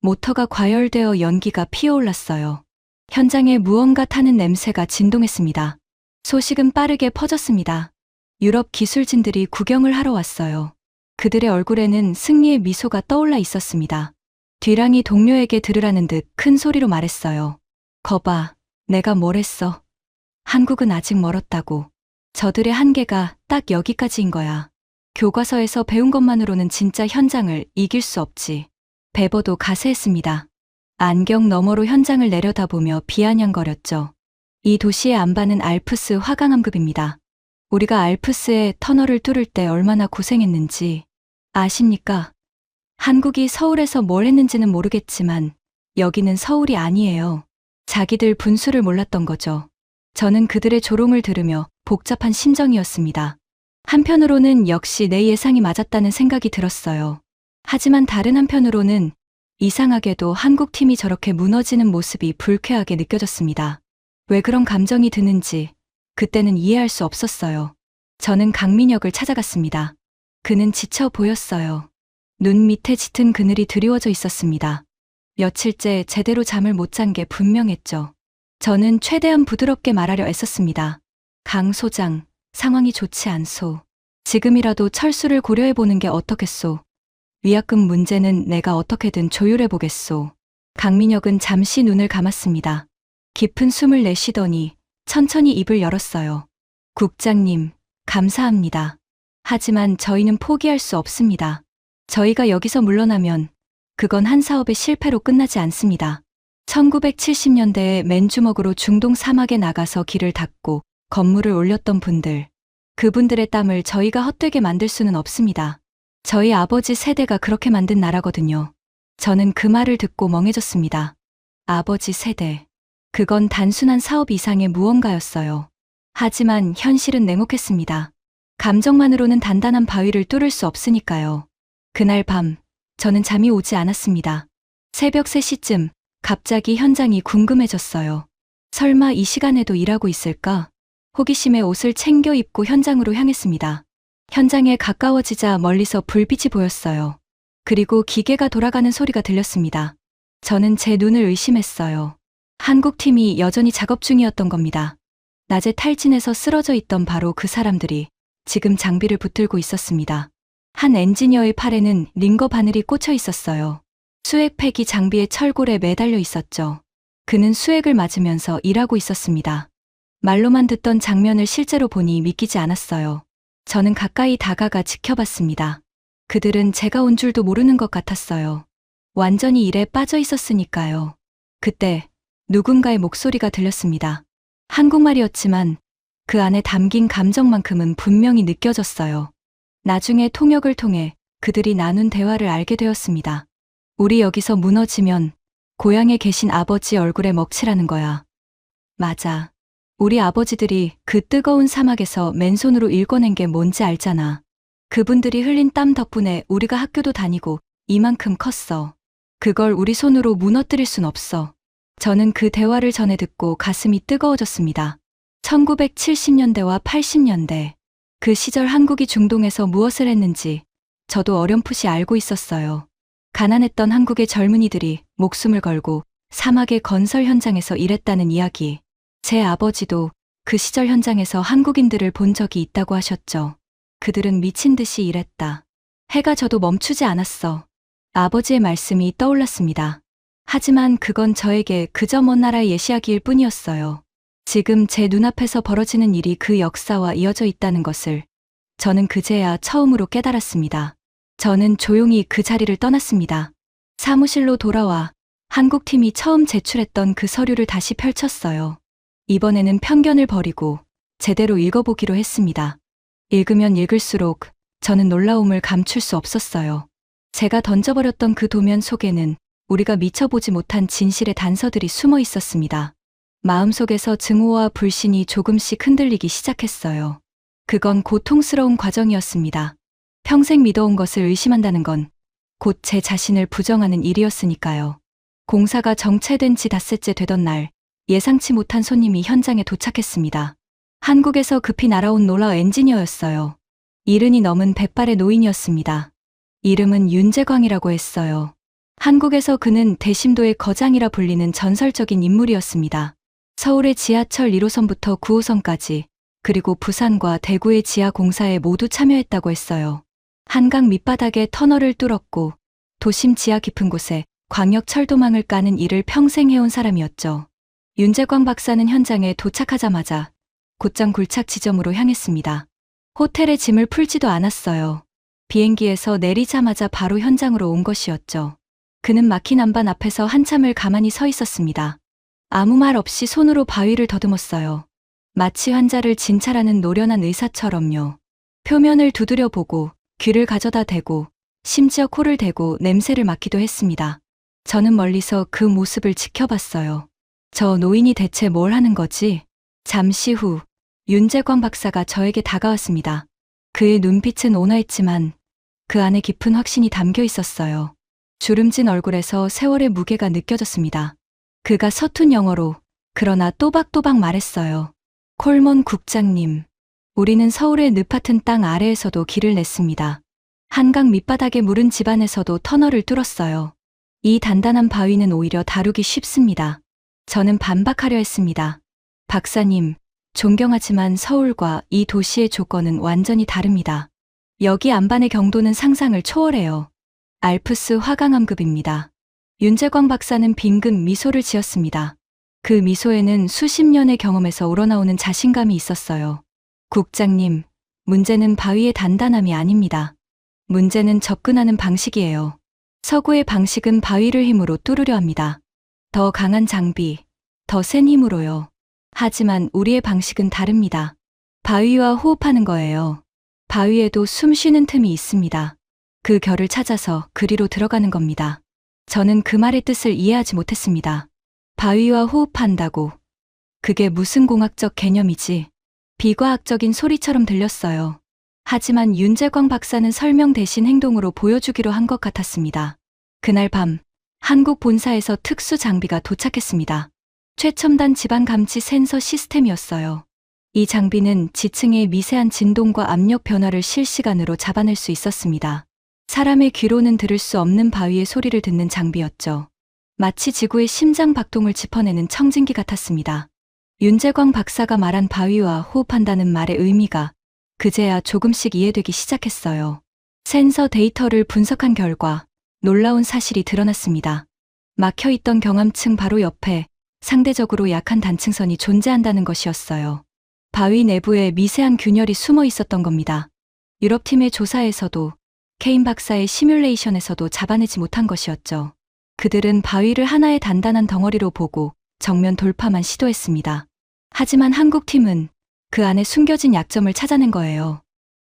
Speaker 1: 모터가 과열되어 연기가 피어올랐어요. 현장에 무언가 타는 냄새가 진동했습니다. 소식은 빠르게 퍼졌습니다. 유럽 기술진들이 구경을 하러 왔어요. 그들의 얼굴에는 승리의 미소가 떠올라 있었습니다. 뒤랑이 동료에게 들으라는 듯 큰 소리로 말했어요. 거봐, 내가 뭘 했어. 한국은 아직 멀었다고. 저들의 한계가 딱 여기까지인 거야. 교과서에서 배운 것만으로는 진짜 현장을 이길 수 없지. 베버도 가세했습니다. 안경 너머로 현장을 내려다보며 비아냥거렸죠. 이 도시의 안반은 알프스 화강암급입니다. 우리가 알프스의 터널을 뚫을 때 얼마나 고생했는지 아십니까? 한국이 서울에서 뭘 했는지는 모르겠지만 여기는 서울이 아니에요. 자기들 분수를 몰랐던 거죠. 저는 그들의 조롱을 들으며 복잡한 심정이었습니다. 한편으로는 역시 내 예상이 맞았다는 생각이 들었어요. 하지만 다른 한편으로는 이상하게도 한국팀이 저렇게 무너지는 모습이 불쾌하게 느껴졌습니다. 왜 그런 감정이 드는지 그때는 이해할 수 없었어요. 저는 강민혁을 찾아갔습니다. 그는 지쳐 보였어요. 눈 밑에 짙은 그늘이 드리워져 있었습니다. 며칠째 제대로 잠을 못 잔 게 분명했죠. 저는 최대한 부드럽게 말하려 애썼습니다. 강 소장, 상황이 좋지 않소. 지금이라도 철수를 고려해보는 게 어떻겠소. 위약금 문제는 내가 어떻게든 조율해보겠소. 강민혁은 잠시 눈을 감았습니다. 깊은 숨을 내쉬더니 천천히 입을 열었어요. 국장님, 감사합니다. 하지만 저희는 포기할 수 없습니다. 저희가 여기서 물러나면 그건 한 사업의 실패로 끝나지 않습니다. 1970년대에 맨주먹으로 중동 사막에 나가서 길을 닦고 건물을 올렸던 분들, 그분들의 땀을 저희가 헛되게 만들 수는 없습니다. 저희 아버지 세대가 그렇게 만든 나라거든요. 저는 그 말을 듣고 멍해졌습니다. 아버지 세대. 그건 단순한 사업 이상의 무언가였어요. 하지만 현실은 냉혹했습니다. 감정만으로는 단단한 바위를 뚫을 수 없으니까요. 그날 밤, 저는 잠이 오지 않았습니다. 새벽 3시쯤 갑자기 현장이 궁금해졌어요. 설마 이 시간에도 일하고 있을까? 호기심에 옷을 챙겨 입고 현장으로 향했습니다. 현장에 가까워지자 멀리서 불빛이 보였어요. 그리고 기계가 돌아가는 소리가 들렸습니다. 저는 제 눈을 의심했어요. 한국팀이 여전히 작업 중이었던 겁니다. 낮에 탈진해서 쓰러져 있던 바로 그 사람들이 지금 장비를 붙들고 있었습니다. 한 엔지니어의 팔에는 링거 바늘이 꽂혀 있었어요. 수액팩이 장비의 철골에 매달려 있었죠. 그는 수액을 맞으면서 일하고 있었습니다. 말로만 듣던 장면을 실제로 보니 믿기지 않았어요. 저는 가까이 다가가 지켜봤습니다. 그들은 제가 온 줄도 모르는 것 같았어요. 완전히 일에 빠져 있었으니까요. 그때 누군가의 목소리가 들렸습니다. 한국말이었지만 그 안에 담긴 감정만큼은 분명히 느껴졌어요. 나중에 통역을 통해 그들이 나눈 대화를 알게 되었습니다. 우리 여기서 무너지면 고향에 계신 아버지 얼굴에 먹칠하는 거야. 맞아. 우리 아버지들이 그 뜨거운 사막에서 맨손으로 일궈낸 게 뭔지 알잖아. 그분들이 흘린 땀 덕분에 우리가 학교도 다니고 이만큼 컸어. 그걸 우리 손으로 무너뜨릴 순 없어. 저는 그 대화를 전해 듣고 가슴이 뜨거워졌습니다. 1970년대와 80년대. 그 시절 한국이 중동에서 무엇을 했는지 저도 어렴풋이 알고 있었어요. 가난했던 한국의 젊은이들이 목숨을 걸고 사막의 건설 현장에서 일했다는 이야기. 제 아버지도 그 시절 현장에서 한국인들을 본 적이 있다고 하셨죠. 그들은 미친 듯이 일했다. 해가 져도 멈추지 않았어. 아버지의 말씀이 떠올랐습니다. 하지만 그건 저에게 그저 먼 나라의 예시하기일 뿐이었어요. 지금 제 눈앞에서 벌어지는 일이 그 역사와 이어져 있다는 것을 저는 그제야 처음으로 깨달았습니다. 저는 조용히 그 자리를 떠났습니다. 사무실로 돌아와 한국팀이 처음 제출했던 그 서류를 다시 펼쳤어요. 이번에는 편견을 버리고 제대로 읽어보기로 했습니다. 읽으면 읽을수록 저는 놀라움을 감출 수 없었어요. 제가 던져버렸던 그 도면 속에는 우리가 미쳐보지 못한 진실의 단서들이 숨어 있었습니다. 마음속에서 증오와 불신이 조금씩 흔들리기 시작했어요. 그건 고통스러운 과정이었습니다. 평생 믿어온 것을 의심한다는 건 곧 제 자신을 부정하는 일이었으니까요. 공사가 정체된 지 닷새째 되던 날, 예상치 못한 손님이 현장에 도착했습니다. 한국에서 급히 날아온 노라 엔지니어였어요. 70이 넘은 백발의 노인이었습니다. 이름은 윤재광이라고 했어요. 한국에서 그는 대심도의 거장이라 불리는 전설적인 인물이었습니다. 서울의 지하철 1호선부터 9호선까지, 그리고 부산과 대구의 지하 공사에 모두 참여했다고 했어요. 한강 밑바닥에 터널을 뚫었고 도심 지하 깊은 곳에 광역 철도망을 까는 일을 평생 해온 사람이었죠. 윤재광 박사는 현장에 도착하자마자 곧장 굴착 지점으로 향했습니다. 호텔에 짐을 풀지도 않았어요. 비행기에서 내리자마자 바로 현장으로 온 것이었죠. 그는 막힌 안반 앞에서 한참을 가만히 서 있었습니다. 아무 말 없이 손으로 바위를 더듬었어요. 마치 환자를 진찰하는 노련한 의사처럼요. 표면을 두드려보고 귀를 가져다 대고 심지어 코를 대고 냄새를 맡기도 했습니다. 저는 멀리서 그 모습을 지켜봤어요. 저 노인이 대체 뭘 하는 거지? 잠시 후 윤재광 박사가 저에게 다가왔습니다. 그의 눈빛은 온화했지만 그 안에 깊은 확신이 담겨 있었어요. 주름진 얼굴에서 세월의 무게가 느껴졌습니다. 그가 서툰 영어로 그러나 또박또박 말했어요. 콜먼 국장님, 우리는 서울의 늪같은 땅 아래에서도 길을 냈습니다. 한강 밑바닥에 물은 집안에서도 터널을 뚫었어요. 이 단단한 바위는 오히려 다루기 쉽습니다. 저는 반박하려 했습니다. 박사님, 존경하지만 서울과 이 도시의 조건은 완전히 다릅니다. 여기 안반의 경도는 상상을 초월해요. 알프스 화강암급입니다. 윤재광 박사는 빙긋 미소를 지었습니다. 그 미소에는 수십 년의 경험에서 우러나오는 자신감이 있었어요. 국장님, 문제는 바위의 단단함이 아닙니다. 문제는 접근하는 방식이에요. 서구의 방식은 바위를 힘으로 뚫으려 합니다. 더 강한 장비, 더 센 힘으로요. 하지만 우리의 방식은 다릅니다. 바위와 호흡하는 거예요. 바위에도 숨 쉬는 틈이 있습니다. 그 결을 찾아서 그리로 들어가는 겁니다. 저는 그 말의 뜻을 이해하지 못했습니다. 바위와 호흡한다고. 그게 무슨 공학적 개념이지? 비과학적인 소리처럼 들렸어요. 하지만 윤재광 박사는 설명 대신 행동으로 보여주기로 한 것 같았습니다. 그날 밤, 한국 본사에서 특수 장비가 도착했습니다. 최첨단 지방 감지 센서 시스템이었어요. 이 장비는 지층의 미세한 진동과 압력 변화를 실시간으로 잡아낼 수 있었습니다. 사람의 귀로는 들을 수 없는 바위의 소리를 듣는 장비였죠. 마치 지구의 심장 박동을 짚어내는 청진기 같았습니다. 윤재광 박사가 말한 바위와 호흡한다는 말의 의미가 그제야 조금씩 이해되기 시작했어요. 센서 데이터를 분석한 결과 놀라운 사실이 드러났습니다. 막혀있던 경암층 바로 옆에 상대적으로 약한 단층선이 존재한다는 것이었어요. 바위 내부에 미세한 균열이 숨어 있었던 겁니다. 유럽팀의 조사에서도 케인 박사의 시뮬레이션에서도 잡아내지 못한 것이었죠. 그들은 바위를 하나의 단단한 덩어리로 보고 정면 돌파만 시도했습니다. 하지만 한국팀은 그 안에 숨겨진 약점을 찾아낸 거예요.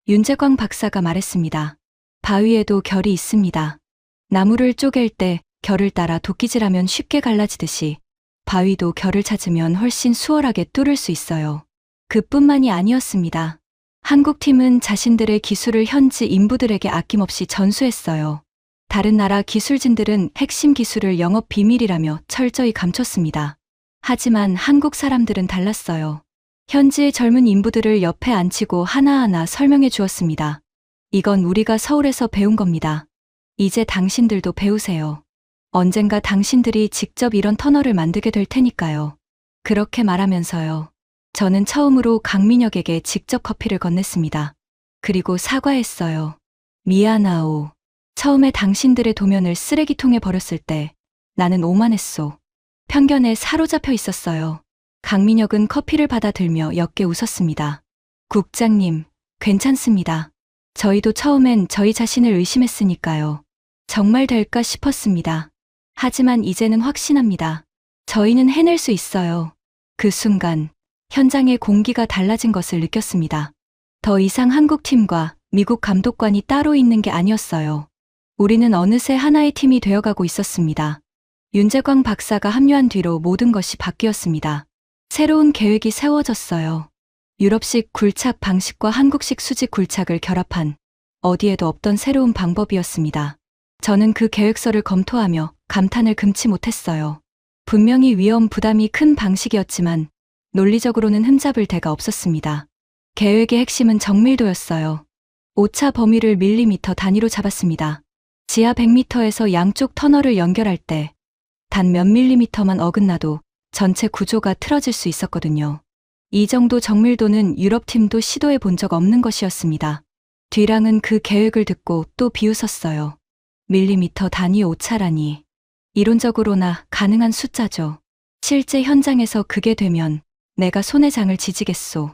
Speaker 1: 윤재광 박사가 말했습니다. 바위에도 결이 있습니다. 나무를 쪼갤 때 결을 따라 도끼질하면 쉽게 갈라지듯이 바위도 결을 찾으면 훨씬 수월하게 뚫을 수 있어요. 그뿐만이 아니었습니다. 한국팀은 자신들의 기술을 현지 인부들에게 아낌없이 전수했어요. 다른 나라 기술진들은 핵심 기술을 영업 비밀이라며 철저히 감췄습니다. 하지만 한국 사람들은 달랐어요. 현지의 젊은 인부들을 옆에 앉히고 하나하나 설명해 주었습니다. 이건 우리가 서울에서 배운 겁니다. 이제 당신들도 배우세요. 언젠가 당신들이 직접 이런 터널을 만들게 될 테니까요. 그렇게 말하면서요. 저는 처음으로 강민혁에게 직접 커피를 건넸습니다. 그리고 사과했어요. 미안하오. 처음에 당신들의 도면을 쓰레기통에 버렸을 때 나는 오만했소. 편견에 사로잡혀 있었어요. 강민혁은 커피를 받아들며 옅게 웃었습니다. 국장님, 괜찮습니다. 저희도 처음엔 저희 자신을 의심했으니까요. 정말 될까 싶었습니다. 하지만 이제는 확신합니다. 저희는 해낼 수 있어요. 그 순간 현장의 공기가 달라진 것을 느꼈습니다. 더 이상 한국팀과 미국 감독관이 따로 있는 게 아니었어요. 우리는 어느새 하나의 팀이 되어가고 있었습니다. 윤재광 박사가 합류한 뒤로 모든 것이 바뀌었습니다. 새로운 계획이 세워졌어요. 유럽식 굴착 방식과 한국식 수직 굴착을 결합한 어디에도 없던 새로운 방법이었습니다. 저는 그 계획서를 검토하며 감탄을 금치 못했어요. 분명히 위험 부담이 큰 방식이었지만 논리적으로는 흠잡을 데가 없었습니다. 계획의 핵심은 정밀도였어요. 오차 범위를 밀리미터 단위로 잡았습니다. 지하 100m에서 양쪽 터널을 연결할 때 단 몇 밀리미터만 어긋나도 전체 구조가 틀어질 수 있었거든요. 이 정도 정밀도는 유럽팀도 시도해 본 적 없는 것이었습니다. 뒤랑은 그 계획을 듣고 또 비웃었어요. 밀리미터 단위 오차라니. 이론적으로나 가능한 숫자죠. 실제 현장에서 그게 되면 내가 손에 장을 지지겠소.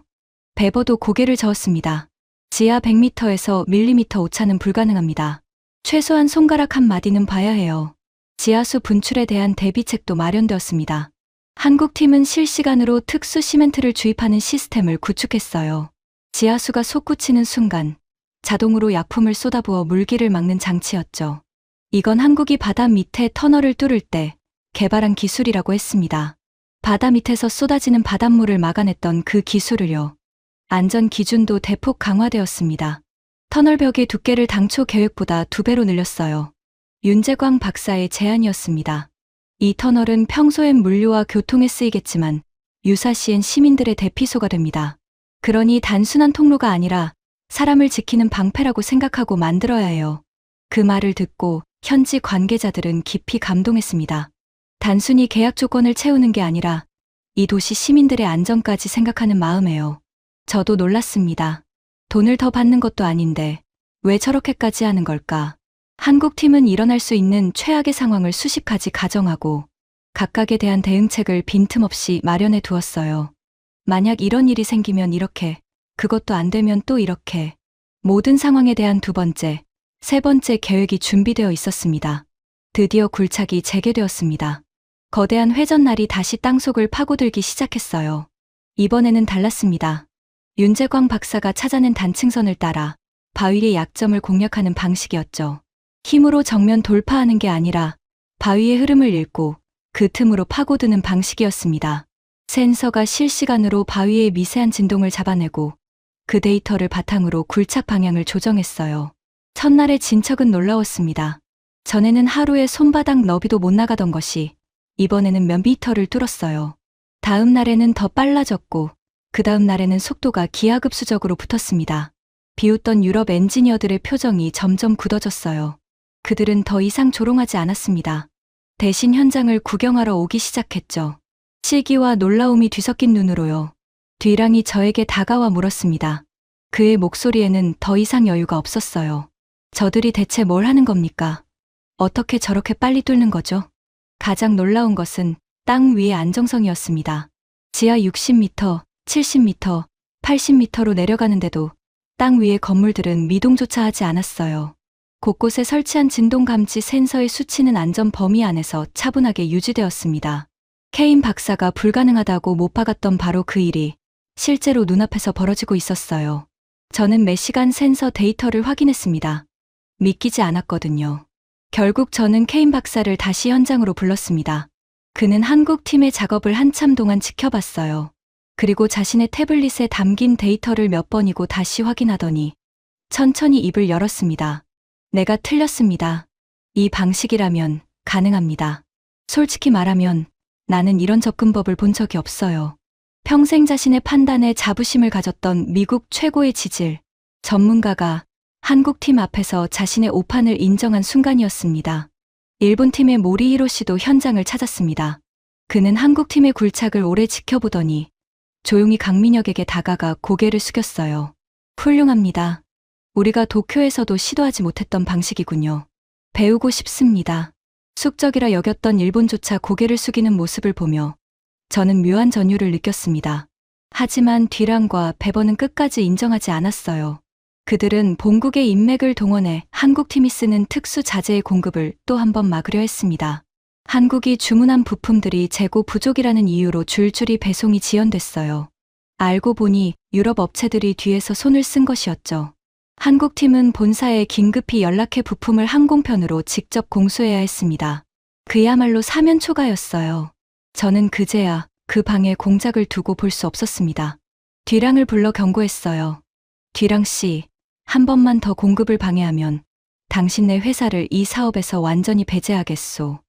Speaker 1: 베버도 고개를 저었습니다. 지하 100m에서 밀리미터 오차는 불가능합니다. 최소한 손가락 한 마디는 봐야 해요. 지하수 분출에 대한 대비책도 마련되었습니다. 한국팀은 실시간으로 특수 시멘트를 주입하는 시스템을 구축했어요. 지하수가 솟구치는 순간 자동으로 약품을 쏟아부어 물기를 막는 장치였죠. 이건 한국이 바다 밑에 터널을 뚫을 때 개발한 기술이라고 했습니다. 바다 밑에서 쏟아지는 바닷물을 막아냈던 그 기술을요. 안전 기준도 대폭 강화되었습니다. 터널벽의 두께를 당초 계획보다 2배로 늘렸어요. 윤재광 박사의 제안이었습니다. 이 터널은 평소엔 물류와 교통에 쓰이겠지만 유사시엔 시민들의 대피소가 됩니다. 그러니 단순한 통로가 아니라 사람을 지키는 방패라고 생각하고 만들어야 해요. 그 말을 듣고 현지 관계자들은 깊이 감동했습니다. 단순히 계약 조건을 채우는 게 아니라 이 도시 시민들의 안전까지 생각하는 마음에요. 저도 놀랐습니다. 돈을 더 받는 것도 아닌데 왜 저렇게까지 하는 걸까? 한국 팀은 일어날 수 있는 최악의 상황을 수십 가지 가정하고 각각에 대한 대응책을 빈틈없이 마련해 두었어요. 만약 이런 일이 생기면 이렇게, 그것도 안 되면 또 이렇게. 모든 상황에 대한 2번째, 3번째 계획이 준비되어 있었습니다. 드디어 굴착이 재개되었습니다. 거대한 회전날이 다시 땅속을 파고들기 시작했어요. 이번에는 달랐습니다. 윤재광 박사가 찾아낸 단층선을 따라 바위의 약점을 공략하는 방식이었죠. 힘으로 정면 돌파하는 게 아니라 바위의 흐름을 읽고 그 틈으로 파고드는 방식이었습니다. 센서가 실시간으로 바위의 미세한 진동을 잡아내고 그 데이터를 바탕으로 굴착 방향을 조정했어요. 첫날의 진척은 놀라웠습니다. 전에는 하루에 손바닥 너비도 못 나가던 것이 이번에는 몇 미터를 뚫었어요. 다음 날에는 더 빨라졌고 그 다음 날에는 속도가 기하급수적으로 붙었습니다. 비웃던 유럽 엔지니어들의 표정이 점점 굳어졌어요. 그들은 더 이상 조롱하지 않았습니다. 대신 현장을 구경하러 오기 시작했죠. 시기와 놀라움이 뒤섞인 눈으로요. 뒤랑이 저에게 다가와 물었습니다. 그의 목소리에는 더 이상 여유가 없었어요. 저들이 대체 뭘 하는 겁니까? 어떻게 저렇게 빨리 뚫는 거죠? 가장 놀라운 것은 땅 위의 안정성이었습니다. 지하 60m, 70m, 80m로 내려가는데도 땅 위의 건물들은 미동조차 하지 않았어요. 곳곳에 설치한 진동 감지 센서의 수치는 안전 범위 안에서 차분하게 유지되었습니다. 케인 박사가 불가능하다고 못 박았던 바로 그 일이 실제로 눈앞에서 벌어지고 있었어요. 저는 몇 시간 센서 데이터를 확인했습니다. 믿기지 않았거든요. 결국 저는 케인 박사를 다시 현장으로 불렀습니다. 그는 한국 팀의 작업을 한참 동안 지켜봤어요. 그리고 자신의 태블릿에 담긴 데이터를 몇 번이고 다시 확인하더니 천천히 입을 열었습니다. 내가 틀렸습니다. 이 방식이라면 가능합니다. 솔직히 말하면 나는 이런 접근법을 본 적이 없어요. 평생 자신의 판단에 자부심을 가졌던 미국 최고의 지질 전문가가 한국 팀 앞에서 자신의 오판을 인정한 순간이었습니다. 일본 팀의 모리 히로시도 현장을 찾았습니다. 그는 한국 팀의 굴착을 오래 지켜보더니 조용히 강민혁에게 다가가 고개를 숙였어요. 훌륭합니다. 우리가 도쿄에서도 시도하지 못했던 방식이군요. 배우고 싶습니다. 숙적이라 여겼던 일본조차 고개를 숙이는 모습을 보며 저는 묘한 전율을 느꼈습니다. 하지만 뒤랑과 베버는 끝까지 인정하지 않았어요. 그들은 본국의 인맥을 동원해 한국팀이 쓰는 특수 자재의 공급을 또 한 번 막으려 했습니다. 한국이 주문한 부품들이 재고 부족이라는 이유로 줄줄이 배송이 지연됐어요. 알고 보니 유럽 업체들이 뒤에서 손을 쓴 것이었죠. 한국팀은 본사에 긴급히 연락해 부품을 항공편으로 직접 공수해야 했습니다. 그야말로 사면 초가였어요. 저는 그제야 그 방에 공작을 두고 볼 수 없었습니다. 뒤랑을 불러 경고했어요. 뒤랑 씨, 한 번만 더 공급을 방해하면 당신네 회사를 이 사업에서 완전히 배제하겠소.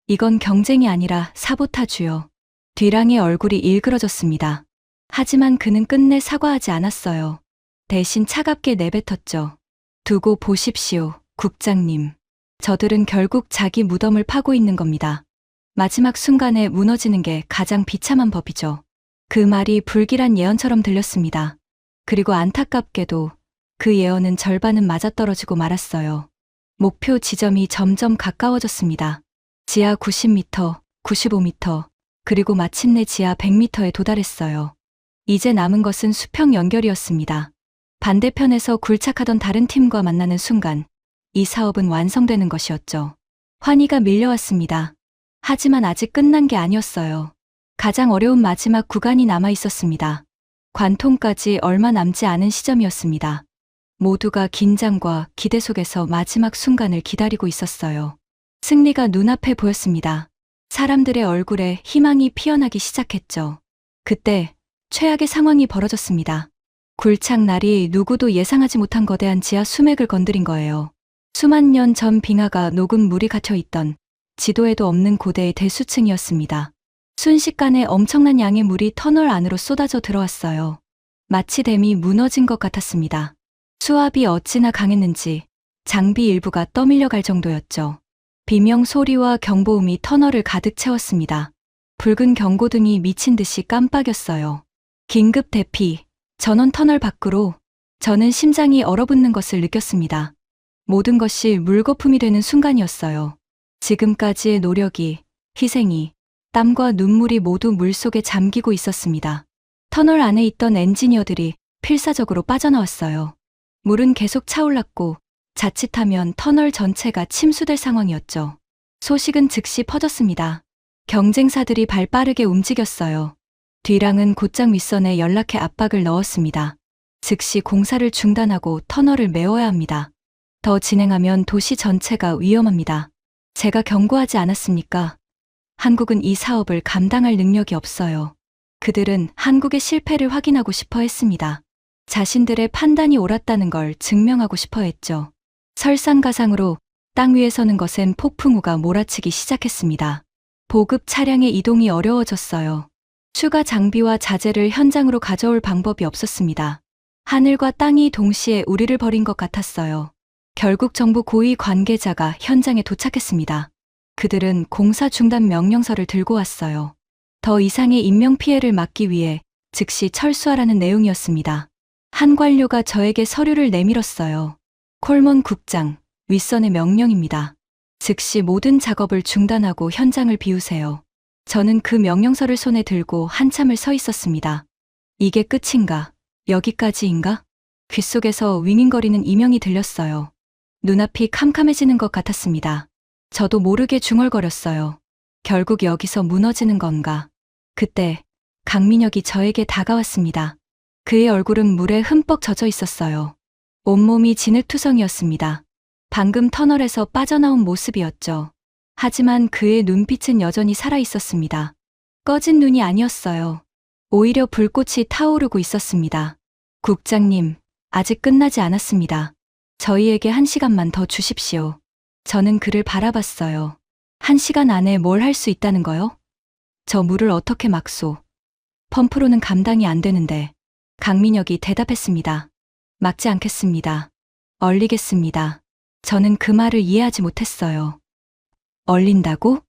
Speaker 1: 이건 경쟁이 아니라 사보타주요. 뒤랑의 얼굴이 일그러졌습니다. 하지만 그는 끝내 사과하지 않았어요. 대신 차갑게 내뱉었죠. 두고 보십시오, 국장님. 저들은 결국 자기 무덤을 파고 있는 겁니다. 마지막 순간에 무너지는 게 가장 비참한 법이죠. 그 말이 불길한 예언처럼 들렸습니다. 그리고 안타깝게도 그 예언은 절반은 맞아떨어지고 말았어요. 목표 지점이 점점 가까워졌습니다. 지하 90m, 95m, 그리고 마침내 지하 100m에 도달했어요. 이제 남은 것은 수평 연결이었습니다. 반대편에서 굴착하던 다른 팀과 만나는 순간 이 사업은 완성되는 것이었죠. 환희가 밀려왔습니다. 하지만 아직 끝난 게 아니었어요. 가장 어려운 마지막 구간이 남아 있었습니다. 관통까지 얼마 남지 않은 시점이었습니다. 모두가 긴장과 기대 속에서 마지막 순간을 기다리고 있었어요. 승리가 눈앞에 보였습니다. 사람들의 얼굴에 희망이 피어나기 시작했죠. 그때 최악의 상황이 벌어졌습니다. 굴착날이 누구도 예상하지 못한 거대한 지하 수맥을 건드린 거예요. 수만 년 전 빙하가 녹은 물이 갇혀 있던 지도에도 없는 고대의 대수층이었습니다. 순식간에 엄청난 양의 물이 터널 안으로 쏟아져 들어왔어요. 마치 댐이 무너진 것 같았습니다. 수압이 어찌나 강했는지 장비 일부가 떠밀려 갈 정도였죠. 비명 소리와 경보음이 터널을 가득 채웠습니다. 붉은 경고등이 미친 듯이 깜빡였어요. 긴급 대피, 전원 터널 밖으로. 저는 심장이 얼어붙는 것을 느꼈습니다. 모든 것이 물거품이 되는 순간이었어요. 지금까지의 노력이, 희생이, 땀과 눈물이 모두 물속에 잠기고 있었습니다. 터널 안에 있던 엔지니어들이 필사적으로 빠져나왔어요. 물은 계속 차올랐고 자칫하면 터널 전체가 침수될 상황이었죠. 소식은 즉시 퍼졌습니다. 경쟁사들이 발 빠르게 움직였어요. 뒤랑은 곧장 윗선에 연락해 압박을 넣었습니다. 즉시 공사를 중단하고 터널을 메워야 합니다. 더 진행하면 도시 전체가 위험합니다. 제가 경고하지 않았습니까? 한국은 이 사업을 감당할 능력이 없어요. 그들은 한국의 실패를 확인하고 싶어 했습니다. 자신들의 판단이 옳았다는 걸 증명하고 싶어 했죠. 설상가상으로 땅 위에 서는 것엔 폭풍우가 몰아치기 시작했습니다. 보급 차량의 이동이 어려워졌어요. 추가 장비와 자재를 현장으로 가져올 방법이 없었습니다. 하늘과 땅이 동시에 우리를 버린 것 같았어요. 결국 정부 고위 관계자가 현장에 도착했습니다. 그들은 공사 중단 명령서를 들고 왔어요. 더 이상의 인명피해를 막기 위해 즉시 철수하라는 내용이었습니다. 한 관료가 저에게 서류를 내밀었어요. 콜먼 국장, 윗선의 명령입니다. 즉시 모든 작업을 중단하고 현장을 비우세요. 저는 그 명령서를 손에 들고 한참을 서 있었습니다. 이게 끝인가? 여기까지인가? 귓속에서 윙윙거리는 이명이 들렸어요. 눈앞이 캄캄해지는 것 같았습니다. 저도 모르게 중얼거렸어요. 결국 여기서 무너지는 건가? 그때 강민혁이 저에게 다가왔습니다. 그의 얼굴은 물에 흠뻑 젖어 있었어요. 온몸이 진흙투성이었습니다. 방금 터널에서 빠져나온 모습이었죠. 하지만 그의 눈빛은 여전히 살아 있었습니다. 꺼진 눈이 아니었어요. 오히려 불꽃이 타오르고 있었습니다. 국장님, 아직 끝나지 않았습니다. 저희에게 1시간만 더 주십시오. 저는 그를 바라봤어요. 1시간 안에 뭘 할 수 있다는 거요? 저 물을 어떻게 막소? 펌프로는 감당이 안 되는데. 강민혁이 대답했습니다. 막지 않겠습니다. 얼리겠습니다. 저는 그 말을 이해하지 못했어요. 얼린다고?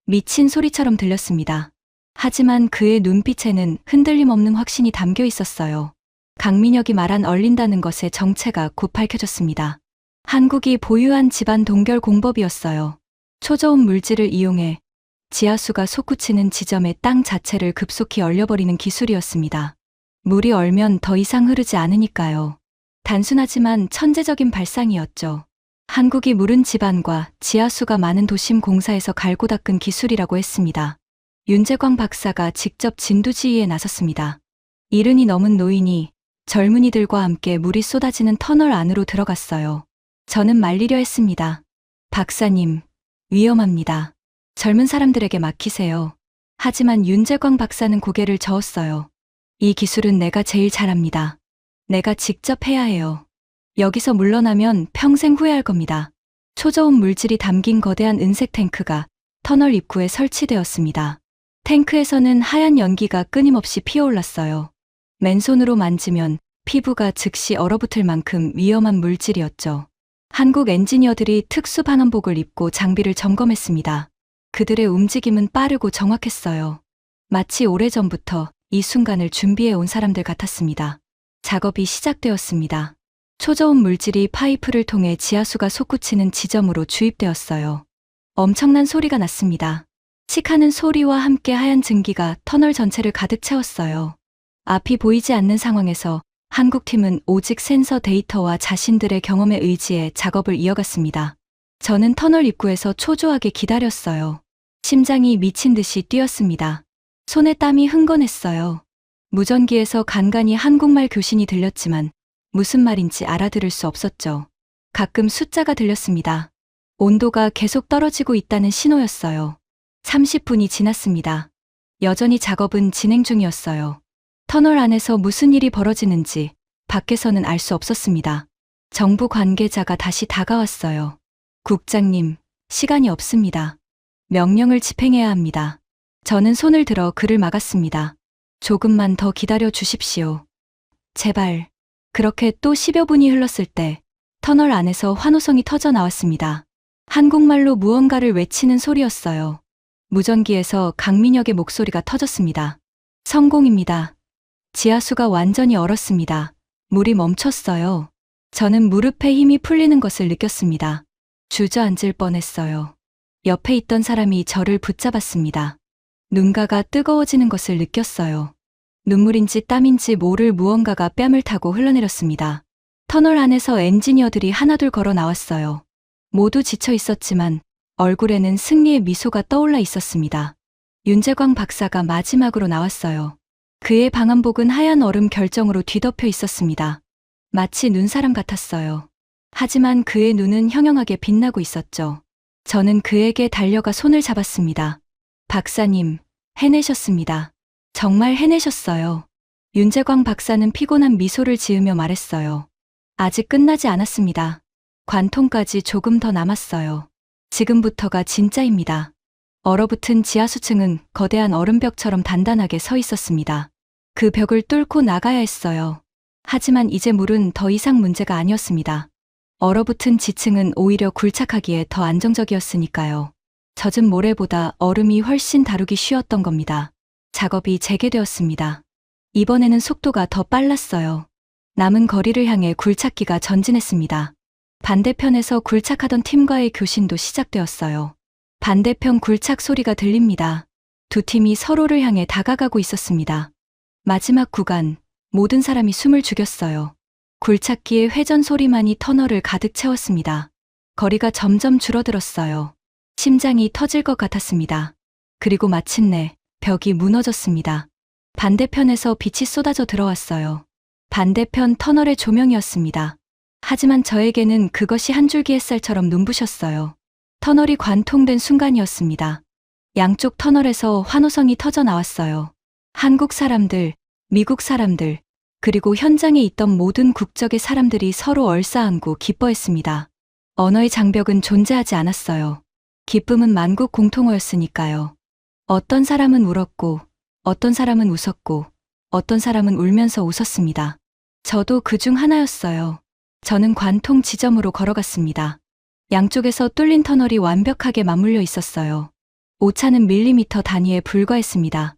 Speaker 1: 미친 소리처럼 들렸습니다. 하지만 그의 눈빛에는 흔들림 없는 확신이 담겨 있었어요. 강민혁이 말한 얼린다는 것의 정체가 곧 밝혀졌습니다. 한국이 보유한 집안 동결 공법이었어요. 초저온 물질을 이용해 지하수가 솟구치는 지점의 땅 자체를 급속히 얼려버리는 기술이었습니다. 물이 얼면 더 이상 흐르지 않으니까요. 단순하지만 천재적인 발상이었죠. 한국이 무른 집안과 지하수가 많은 도심 공사에서 갈고 닦은 기술이라고 했습니다. 윤재광 박사가 직접 진두지휘에 나섰습니다. 70이 넘은 노인이 젊은이들과 함께 물이 쏟아지는 터널 안으로 들어갔어요. 저는 말리려 했습니다. 박사님, 위험합니다. 젊은 사람들에게 맡기세요. 하지만 윤재광 박사는 고개를 저었어요. 이 기술은 내가 제일 잘합니다. 내가 직접 해야 해요. 여기서 물러나면 평생 후회할 겁니다. 초저온 물질이 담긴 거대한 은색 탱크가 터널 입구에 설치되었습니다. 탱크에서는 하얀 연기가 끊임없이 피어올랐어요. 맨손으로 만지면 피부가 즉시 얼어붙을 만큼 위험한 물질이었죠. 한국 엔지니어들이 특수 방한복을 입고 장비를 점검했습니다. 그들의 움직임은 빠르고 정확했어요. 마치 오래전부터 이 순간을 준비해 온 사람들 같았습니다. 작업이 시작되었습니다. 초저온 물질이 파이프를 통해 지하수가 솟구치는 지점으로 주입되었어요. 엄청난 소리가 났습니다. 칙하는 소리와 함께 하얀 증기가 터널 전체를 가득 채웠어요. 앞이 보이지 않는 상황에서 한국팀은 오직 센서 데이터와 자신들의 경험에 의지해 작업을 이어갔습니다. 저는 터널 입구에서 초조하게 기다렸어요. 심장이 미친 듯이 뛰었습니다. 손에 땀이 흥건했어요. 무전기에서 간간히 한국말 교신이 들렸지만 무슨 말인지 알아들을 수 없었죠. 가끔 숫자가 들렸습니다. 온도가 계속 떨어지고 있다는 신호였어요. 30분이 지났습니다. 여전히 작업은 진행 중이었어요. 터널 안에서 무슨 일이 벌어지는지 밖에서는 알 수 없었습니다. 정부 관계자가 다시 다가왔어요. 국장님, 시간이 없습니다. 명령을 집행해야 합니다. 저는 손을 들어 그를 막았습니다. 조금만 더 기다려 주십시오. 제발. 그렇게 또 10여 분이 흘렀을 때 터널 안에서 환호성이 터져 나왔습니다. 한국말로 무언가를 외치는 소리였어요. 무전기에서 강민혁의 목소리가 터졌습니다. 성공입니다. 지하수가 완전히 얼었습니다. 물이 멈췄어요. 저는 무릎에 힘이 풀리는 것을 느꼈습니다. 주저앉을 뻔했어요. 옆에 있던 사람이 저를 붙잡았습니다. 눈가가 뜨거워지는 것을 느꼈어요. 눈물인지 땀인지 모를 무언가가 뺨을 타고 흘러내렸습니다. 터널 안에서 엔지니어들이 하나둘 걸어 나왔어요. 모두 지쳐 있었지만 얼굴에는 승리의 미소가 떠올라 있었습니다. 윤재광 박사가 마지막으로 나왔어요. 그의 방한복은 하얀 얼음 결정으로 뒤덮여 있었습니다. 마치 눈사람 같았어요. 하지만 그의 눈은 형형하게 빛나고 있었죠. 저는 그에게 달려가 손을 잡았습니다. 박사님, 해내셨습니다. 정말 해내셨어요. 윤재광 박사는 피곤한 미소를 지으며 말했어요. 아직 끝나지 않았습니다. 관통까지 조금 더 남았어요. 지금부터가 진짜입니다. 얼어붙은 지하수층은 거대한 얼음벽처럼 단단하게 서 있었습니다. 그 벽을 뚫고 나가야 했어요. 하지만 이제 물은 더 이상 문제가 아니었습니다. 얼어붙은 지층은 오히려 굴착하기에 더 안정적이었으니까요. 젖은 모래보다 얼음이 훨씬 다루기 쉬웠던 겁니다. 작업이 재개되었습니다. 이번에는 속도가 더 빨랐어요. 남은 거리를 향해 굴착기가 전진했습니다. 반대편에서 굴착하던 팀과의 교신도 시작되었어요. 반대편 굴착 소리가 들립니다. 두 팀이 서로를 향해 다가가고 있었습니다. 마지막 구간, 모든 사람이 숨을 죽였어요. 굴착기의 회전 소리만이 터널을 가득 채웠습니다. 거리가 점점 줄어들었어요. 심장이 터질 것 같았습니다. 그리고 마침내 벽이 무너졌습니다. 반대편에서 빛이 쏟아져 들어왔어요. 반대편 터널의 조명이었습니다. 하지만 저에게는 그것이 한 줄기 햇살처럼 눈부셨어요. 터널이 관통된 순간이었습니다. 양쪽 터널에서 환호성이 터져 나왔어요. 한국 사람들, 미국 사람들, 그리고 현장에 있던 모든 국적의 사람들이 서로 얼싸안고 기뻐했습니다. 언어의 장벽은 존재하지 않았어요. 기쁨은 만국 공통어였으니까요. 어떤 사람은 울었고, 어떤 사람은 웃었고, 어떤 사람은 울면서 웃었습니다. 저도 그중 하나였어요. 저는 관통 지점으로 걸어갔습니다. 양쪽에서 뚫린 터널이 완벽하게 맞물려 있었어요. 오차는 밀리미터 단위에 불과했습니다.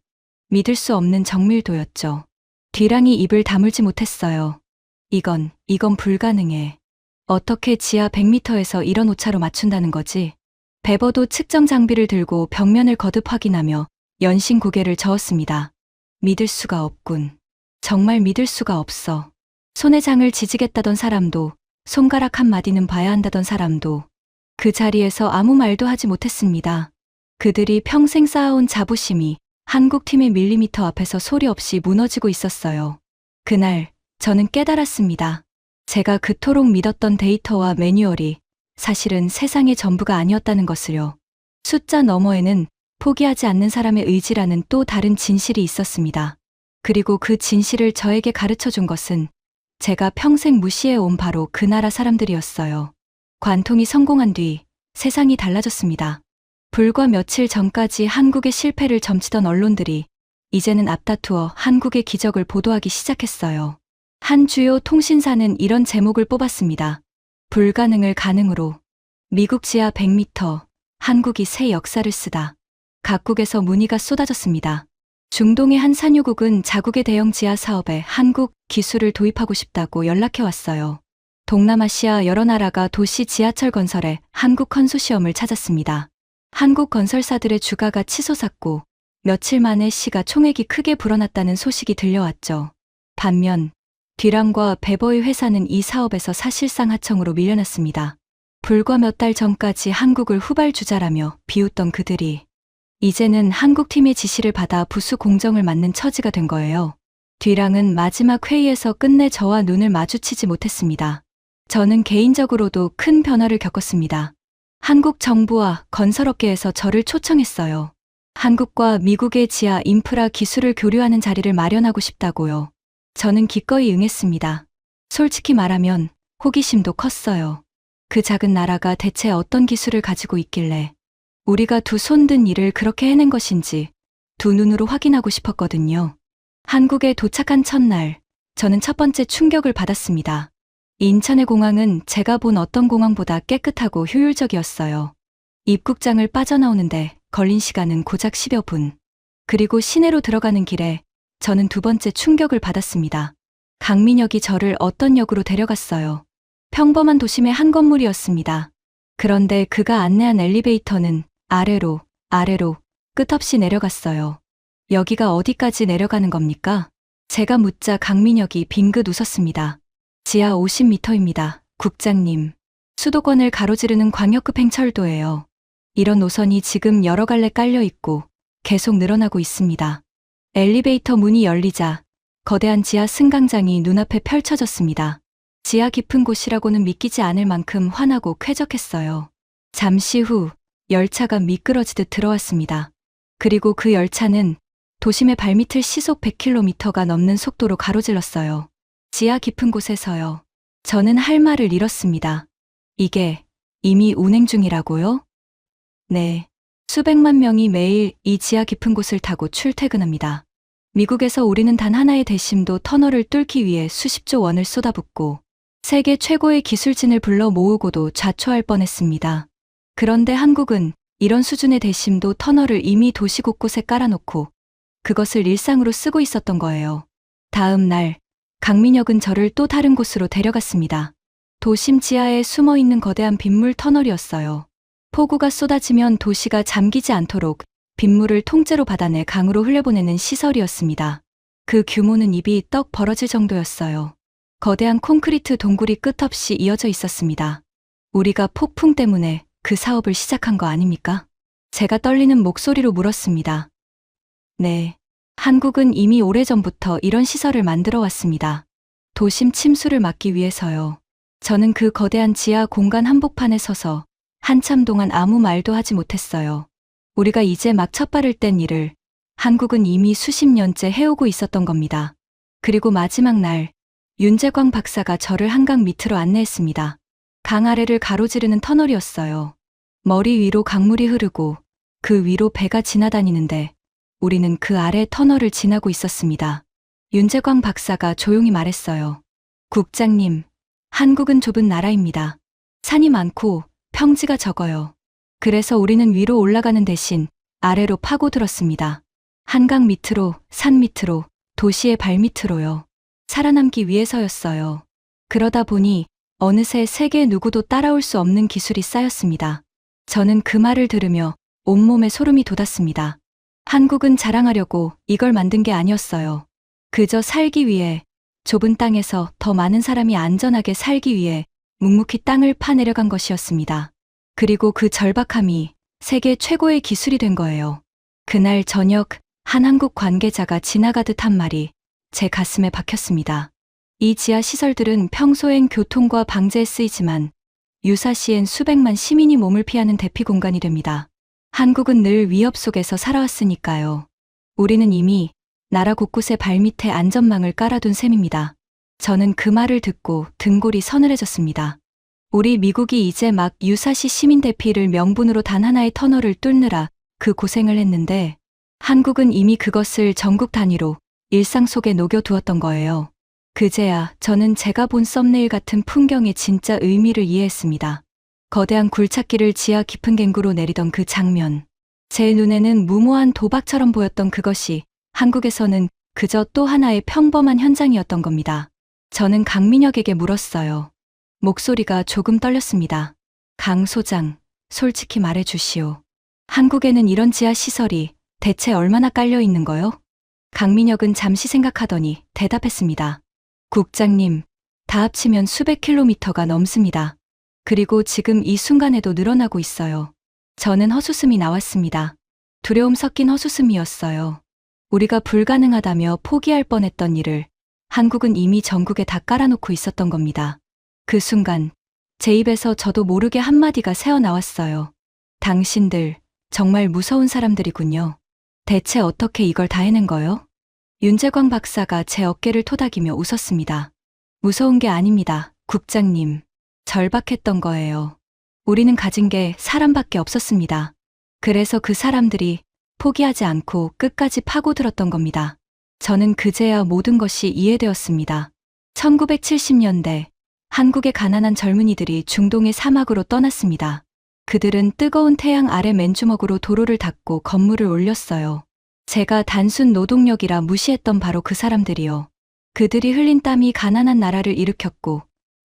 Speaker 1: 믿을 수 없는 정밀도였죠. 뒤랑이 입을 다물지 못했어요. 이건 불가능해. 어떻게 지하 100m에서 이런 오차로 맞춘다는 거지? 베버도 측정 장비를 들고 벽면을 거듭 확인하며 연신 고개를 저었습니다. 믿을 수가 없군. 정말 믿을 수가 없어. 손에 장을 지지겠다던 사람도, 손가락 한 마디는 봐야 한다던 사람도 그 자리에서 아무 말도 하지 못했습니다. 그들이 평생 쌓아온 자부심이 한국팀의 밀리미터 앞에서 소리 없이 무너지고 있었어요. 그날 저는 깨달았습니다. 제가 그토록 믿었던 데이터와 매뉴얼이 사실은 세상의 전부가 아니었다는 것을요. 숫자 너머에는 포기하지 않는 사람의 의지라는 또 다른 진실이 있었습니다. 그리고 그 진실을 저에게 가르쳐 준 것은 제가 평생 무시해온 바로 그 나라 사람들이었어요. 관통이 성공한 뒤 세상이 달라졌습니다. 불과 며칠 전까지 한국의 실패를 점치던 언론들이 이제는 앞다투어 한국의 기적을 보도하기 시작했어요. 한 주요 통신사는 이런 제목을 뽑았습니다. 불가능을 가능으로. 미국 지하 100m, 한국이 새 역사를 쓰다. 각국에서 문의가 쏟아졌습니다. 중동의 한 산유국은 자국의 대형 지하 사업에 한국 기술을 도입하고 싶다고 연락해 왔어요. 동남아시아 여러 나라가 도시 지하철 건설에 한국 컨소시엄을 찾았습니다. 한국 건설사들의 주가가 치솟았고 며칠 만에 시가총액이 크게 불어났다는 소식이 들려왔죠. 반면 뒤랑과 베버의 회사는 이 사업에서 사실상 하청으로 밀려났습니다. 불과 몇 달 전까지 한국을 후발주자라며 비웃던 그들이 이제는 한국팀의 지시를 받아 부수 공정을 맡는 처지가 된 거예요. 뒤랑은 마지막 회의에서 끝내 저와 눈을 마주치지 못했습니다. 저는 개인적으로도 큰 변화를 겪었습니다. 한국 정부와 건설업계에서 저를 초청했어요. 한국과 미국의 지하 인프라 기술을 교류하는 자리를 마련하고 싶다고요. 저는 기꺼이 응했습니다. 솔직히 말하면 호기심도 컸어요. 그 작은 나라가 대체 어떤 기술을 가지고 있길래 우리가 두 손 든 일을 그렇게 해낸 것인지 두 눈으로 확인하고 싶었거든요. 한국에 도착한 첫날, 저는 첫 번째 충격을 받았습니다. 인천의 공항은 제가 본 어떤 공항보다 깨끗하고 효율적이었어요. 입국장을 빠져나오는데 걸린 시간은 고작 10여 분. 그리고 시내로 들어가는 길에 저는 두 번째 충격을 받았습니다. 강민혁이 저를 어떤 역으로 데려갔어요. 평범한 도심의 한 건물이었습니다. 그런데 그가 안내한 엘리베이터는 아래로 끝없이 내려갔어요. 여기가 어디까지 내려가는 겁니까? 제가 묻자 강민혁이 빙긋 웃었습니다. 지하 50m입니다. 국장님. 수도권을 가로지르는 광역급 행철도예요. 이런 노선이 지금 여러 갈래 깔려 있고 계속 늘어나고 있습니다. 엘리베이터 문이 열리자 거대한 지하 승강장이 눈앞에 펼쳐졌습니다. 지하 깊은 곳이라고는 믿기지 않을 만큼 환하고 쾌적했어요. 잠시 후 열차가 미끄러지듯 들어왔습니다. 그리고 그 열차는 도심의 발밑을 시속 100km가 넘는 속도로 가로질렀어요. 지하 깊은 곳에서요. 저는 할 말을 잃었습니다. 이게 이미 운행 중이라고요? 네. 수백만 명이 매일 이 지하 깊은 곳을 타고 출퇴근합니다. 미국에서 우리는 단 하나의 대심도 터널을 뚫기 위해 수십조 원을 쏟아붓고 세계 최고의 기술진을 불러 모으고도 좌초할 뻔했습니다. 그런데 한국은 이런 수준의 대심도 터널을 이미 도시 곳곳에 깔아놓고 그것을 일상으로 쓰고 있었던 거예요. 다음 날 강민혁은 저를 또 다른 곳으로 데려갔습니다. 도심 지하에 숨어있는 거대한 빗물 터널이었어요. 폭우가 쏟아지면 도시가 잠기지 않도록 빗물을 통째로 받아내 강으로 흘려보내는 시설이었습니다. 그 규모는 입이 떡 벌어질 정도였어요. 거대한 콘크리트 동굴이 끝없이 이어져 있었습니다. 우리가 폭풍 때문에 그 사업을 시작한 거 아닙니까? 제가 떨리는 목소리로 물었습니다. 네. 한국은 이미 오래전부터 이런 시설을 만들어 왔습니다. 도심 침수를 막기 위해서요. 저는 그 거대한 지하 공간 한복판에 서서 한참 동안 아무 말도 하지 못했어요. 우리가 이제 막 첫발을 뗀 일을 한국은 이미 수십 년째 해오고 있었던 겁니다. 그리고 마지막 날 윤재광 박사가 저를 한강 밑으로 안내했습니다. 강 아래를 가로지르는 터널이었어요. 머리 위로 강물이 흐르고 그 위로 배가 지나다니는데 우리는 그 아래 터널을 지나고 있었습니다. 윤재광 박사가 조용히 말했어요. 국장님, 한국은 좁은 나라입니다. 산이 많고 평지가 적어요. 그래서 우리는 위로 올라가는 대신 아래로 파고들었습니다. 한강 밑으로, 산 밑으로, 도시의 발밑으로요. 살아남기 위해서였어요. 그러다 보니 어느새 세계 누구도 따라올 수 없는 기술이 쌓였습니다. 저는 그 말을 들으며 온몸에 소름이 돋았습니다. 한국은 자랑하려고 이걸 만든 게 아니었어요. 그저 살기 위해, 좁은 땅에서 더 많은 사람이 안전하게 살기 위해 묵묵히 땅을 파내려간 것이었습니다. 그리고 그 절박함이 세계 최고의 기술이 된 거예요. 그날 저녁 한 한국 관계자가 지나가듯 한 말이 제 가슴에 박혔습니다. 이 지하 시설들은 평소엔 교통과 방제에 쓰이지만 유사시엔 수백만 시민이 몸을 피하는 대피 공간이 됩니다. 한국은 늘 위협 속에서 살아왔으니까요. 우리는 이미 나라 곳곳에 발밑에 안전망을 깔아둔 셈입니다. 저는 그 말을 듣고 등골이 서늘해졌습니다. 우리 미국이 이제 막 유사시 시민 대피를 명분으로 단 하나의 터널을 뚫느라 그 고생을 했는데 한국은 이미 그것을 전국 단위로 일상 속에 녹여두었던 거예요. 그제야 저는 제가 본 썸네일 같은 풍경의 진짜 의미를 이해했습니다. 거대한 굴착기를 지하 깊은 갱구로 내리던 그 장면. 제 눈에는 무모한 도박처럼 보였던 그것이 한국에서는 그저 또 하나의 평범한 현장이었던 겁니다. 저는 강민혁에게 물었어요. 목소리가 조금 떨렸습니다. 강 소장, 솔직히 말해주시오. 한국에는 이런 지하 시설이 대체 얼마나 깔려 있는 거요? 강민혁은 잠시 생각하더니 대답했습니다. 국장님, 다 합치면 수백 킬로미터가 넘습니다. 그리고 지금 이 순간에도 늘어나고 있어요. 저는 헛웃음이 나왔습니다. 두려움 섞인 헛웃음이었어요. 우리가 불가능하다며 포기할 뻔했던 일을 한국은 이미 전국에 다 깔아놓고 있었던 겁니다. 그 순간 제 입에서 저도 모르게 한마디가 새어나왔어요. 당신들 정말 무서운 사람들이군요. 대체 어떻게 이걸 다 해낸 거요? 윤재광 박사가 제 어깨를 토닥이며 웃었습니다. 무서운 게 아닙니다, 국장님. 절박했던 거예요. 우리는 가진 게 사람밖에 없었습니다. 그래서 그 사람들이 포기하지 않고 끝까지 파고들었던 겁니다. 저는 그제야 모든 것이 이해되었습니다. 1970년대 한국의 가난한 젊은이들이 중동의 사막으로 떠났습니다. 그들은 뜨거운 태양 아래 맨주먹으로 도로를 닦고 건물을 올렸어요. 제가 단순 노동력이라 무시했던 바로 그 사람들이요. 그들이 흘린 땀이 가난한 나라를 일으켰고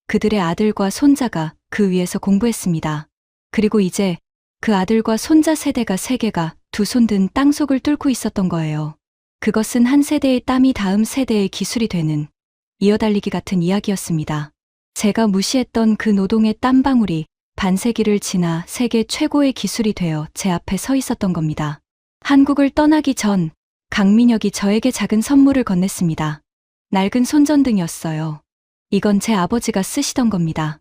Speaker 1: 그들의 아들과 손자가 그 위에서 공부했습니다. 그리고 이제 그 아들과 손자 세대가 세 개가 두 손 든 땅속을 뚫고 있었던 거예요. 그것은 한 세대의 땀이 다음 세대의 기술이 되는 이어달리기 같은 이야기였습니다. 제가 무시했던 그 노동의 땀방울이 반세기를 지나 세계 최고의 기술이 되어 제 앞에 서 있었던 겁니다. 한국을 떠나기 전 강민혁이 저에게 작은 선물을 건넸습니다. 낡은 손전등이었어요. 이건 제 아버지가 쓰시던 겁니다.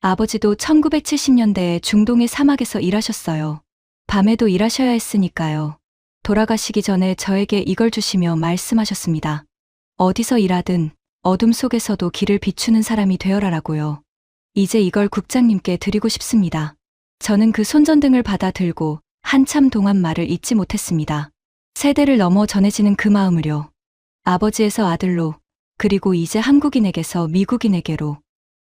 Speaker 1: 아버지도 1970년대에 중동의 사막에서 일하셨어요. 밤에도 일하셔야 했으니까요. 돌아가시기 전에 저에게 이걸 주시며 말씀하셨습니다. 어디서 일하든 어둠 속에서도 길을 비추는 사람이 되어라라고요. 이제 이걸 국장님께 드리고 싶습니다. 저는 그 손전등을 받아 들고 한참 동안 말을 잇지 못했습니다. 세대를 넘어 전해지는 그 마음을요. 아버지에서 아들로, 그리고 이제 한국인에게서 미국인에게로.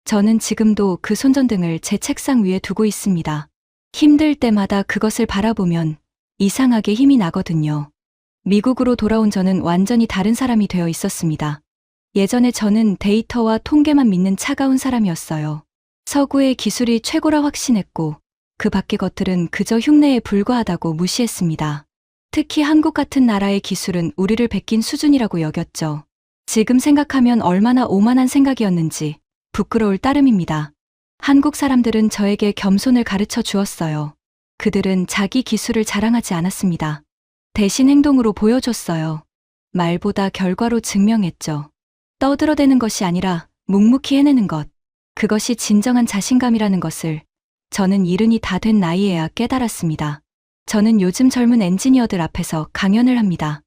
Speaker 1: 저는 지금도 그 손전등을 제 책상 위에 두고 있습니다. 힘들 때마다 그것을 바라보면 이상하게 힘이 나거든요. 미국으로 돌아온 저는 완전히 다른 사람이 되어 있었습니다. 예전에 저는 데이터와 통계만 믿는 차가운 사람이었어요. 서구의 기술이 최고라 확신했고 그 밖의 것들은 그저 흉내에 불과하다고 무시했습니다. 특히 한국 같은 나라의 기술은 우리를 베낀 수준이라고 여겼죠. 지금 생각하면 얼마나 오만한 생각이었는지 부끄러울 따름입니다. 한국 사람들은 저에게 겸손을 가르쳐 주었어요. 그들은 자기 기술을 자랑하지 않았습니다. 대신 행동으로 보여줬어요. 말보다 결과로 증명했죠. 떠들어대는 것이 아니라 묵묵히 해내는 것. 그것이 진정한 자신감이라는 것을 저는 이른이 다 된 나이에야 깨달았습니다. 저는 요즘 젊은 엔지니어들 앞에서 강연을 합니다.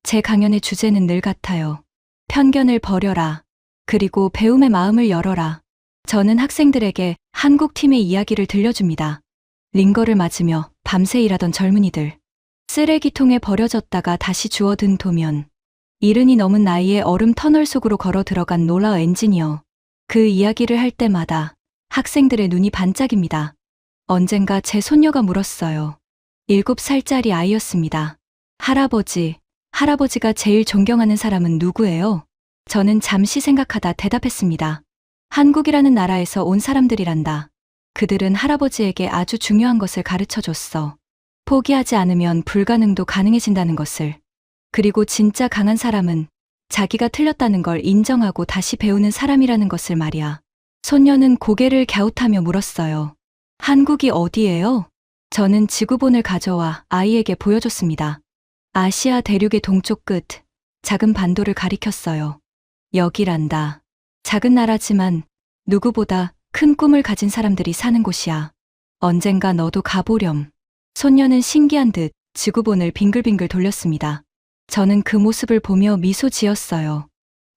Speaker 1: 제 강연의 주제는 늘 같아요. 편견을 버려라. 그리고 배움의 마음을 열어라. 저는 학생들에게 한국 팀의 이야기를 들려줍니다. 링거를 맞으며 밤새 일하던 젊은이들. 쓰레기통에 버려졌다가 다시 주워든 도면. 이른이 넘은 나이에 얼음 터널 속으로 걸어 들어간 놀라 엔지니어. 그 이야기를 할 때마다 학생들의 눈이 반짝입니다. 언젠가 제 손녀가 물었어요. 7살짜리 아이였습니다. 할아버지가 제일 존경하는 사람은 누구예요? 저는 잠시 생각하다 대답했습니다. 한국이라는 나라에서 온 사람들이란다. 그들은 할아버지에게 아주 중요한 것을 가르쳐 줬어. 포기하지 않으면 불가능도 가능해진다는 것을. 그리고 진짜 강한 사람은 자기가 틀렸다는 걸 인정하고 다시 배우는 사람이라는 것을 말이야. 손녀는 고개를 갸웃하며 물었어요. 한국이 어디예요? 저는 지구본을 가져와 아이에게 보여줬습니다. 아시아 대륙의 동쪽 끝, 작은 반도를 가리켰어요. 여기란다. 작은 나라지만 누구보다 큰 꿈을 가진 사람들이 사는 곳이야. 언젠가 너도 가보렴. 손녀는 신기한 듯 지구본을 빙글빙글 돌렸습니다. 저는 그 모습을 보며 미소 지었어요.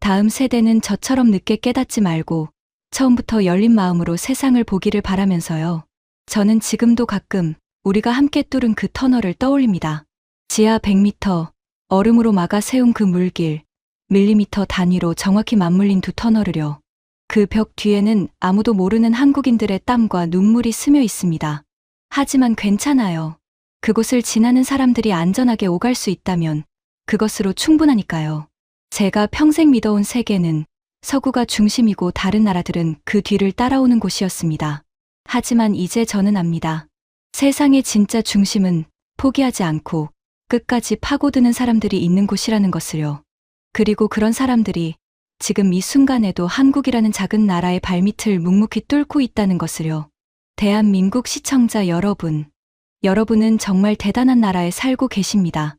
Speaker 1: 다음 세대는 저처럼 늦게 깨닫지 말고 처음부터 열린 마음으로 세상을 보기를 바라면서요. 저는 지금도 가끔 우리가 함께 뚫은 그 터널을 떠올립니다. 지하 100m, 얼음으로 막아 세운 그 물길, 밀리미터 단위로 정확히 맞물린 두 터널을요. 그 벽 뒤에는 아무도 모르는 한국인들의 땀과 눈물이 스며 있습니다. 하지만 괜찮아요. 그곳을 지나는 사람들이 안전하게 오갈 수 있다면 그것으로 충분하니까요. 제가 평생 믿어온 세계는 서구가 중심이고 다른 나라들은 그 뒤를 따라오는 곳이었습니다. 하지만 이제 저는 압니다. 세상의 진짜 중심은 포기하지 않고 끝까지 파고드는 사람들이 있는 곳이라는 것을요. 그리고 그런 사람들이 지금 이 순간에도 한국이라는 작은 나라의 발밑을 묵묵히 뚫고 있다는 것을요. 대한민국 시청자 여러분, 여러분은 정말 대단한 나라에 살고 계십니다.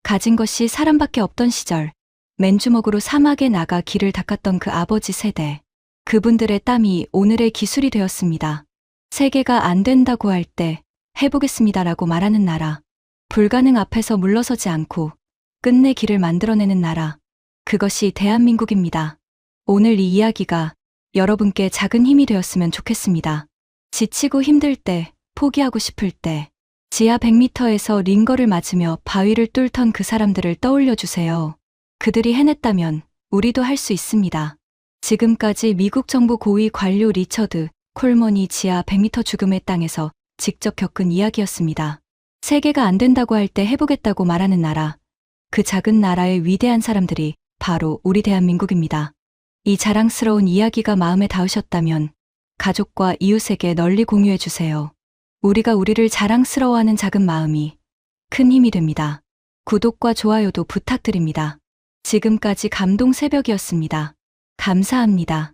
Speaker 1: 가진 것이 사람밖에 없던 시절, 맨주먹으로 사막에 나가 길을 닦았던 그 아버지 세대. 그분들의 땀이 오늘의 기술이 되었습니다. 세계가 안 된다고 할 때 해보겠습니다라고 말하는 나라. 불가능 앞에서 물러서지 않고 끝내 길을 만들어내는 나라. 그것이 대한민국입니다. 오늘 이 이야기가 여러분께 작은 힘이 되었으면 좋겠습니다. 지치고 힘들 때, 포기하고 싶을 때, 지하 100m에서 링거를 맞으며 바위를 뚫던 그 사람들을 떠올려 주세요. 그들이 해냈다면 우리도 할 수 있습니다. 지금까지 미국 정부 고위 관료 리처드 콜먼이 지하 100m 죽음의 땅에서 직접 겪은 이야기였습니다. 세계가 안 된다고 할 때 해보겠다고 말하는 나라. 그 작은 나라의 위대한 사람들이 바로 우리 대한민국입니다. 이 자랑스러운 이야기가 마음에 닿으셨다면 가족과 이웃에게 널리 공유해 주세요. 우리가 우리를 자랑스러워하는 작은 마음이 큰 힘이 됩니다. 구독과 좋아요도 부탁드립니다. 지금까지 감동 새벽이었습니다. 감사합니다.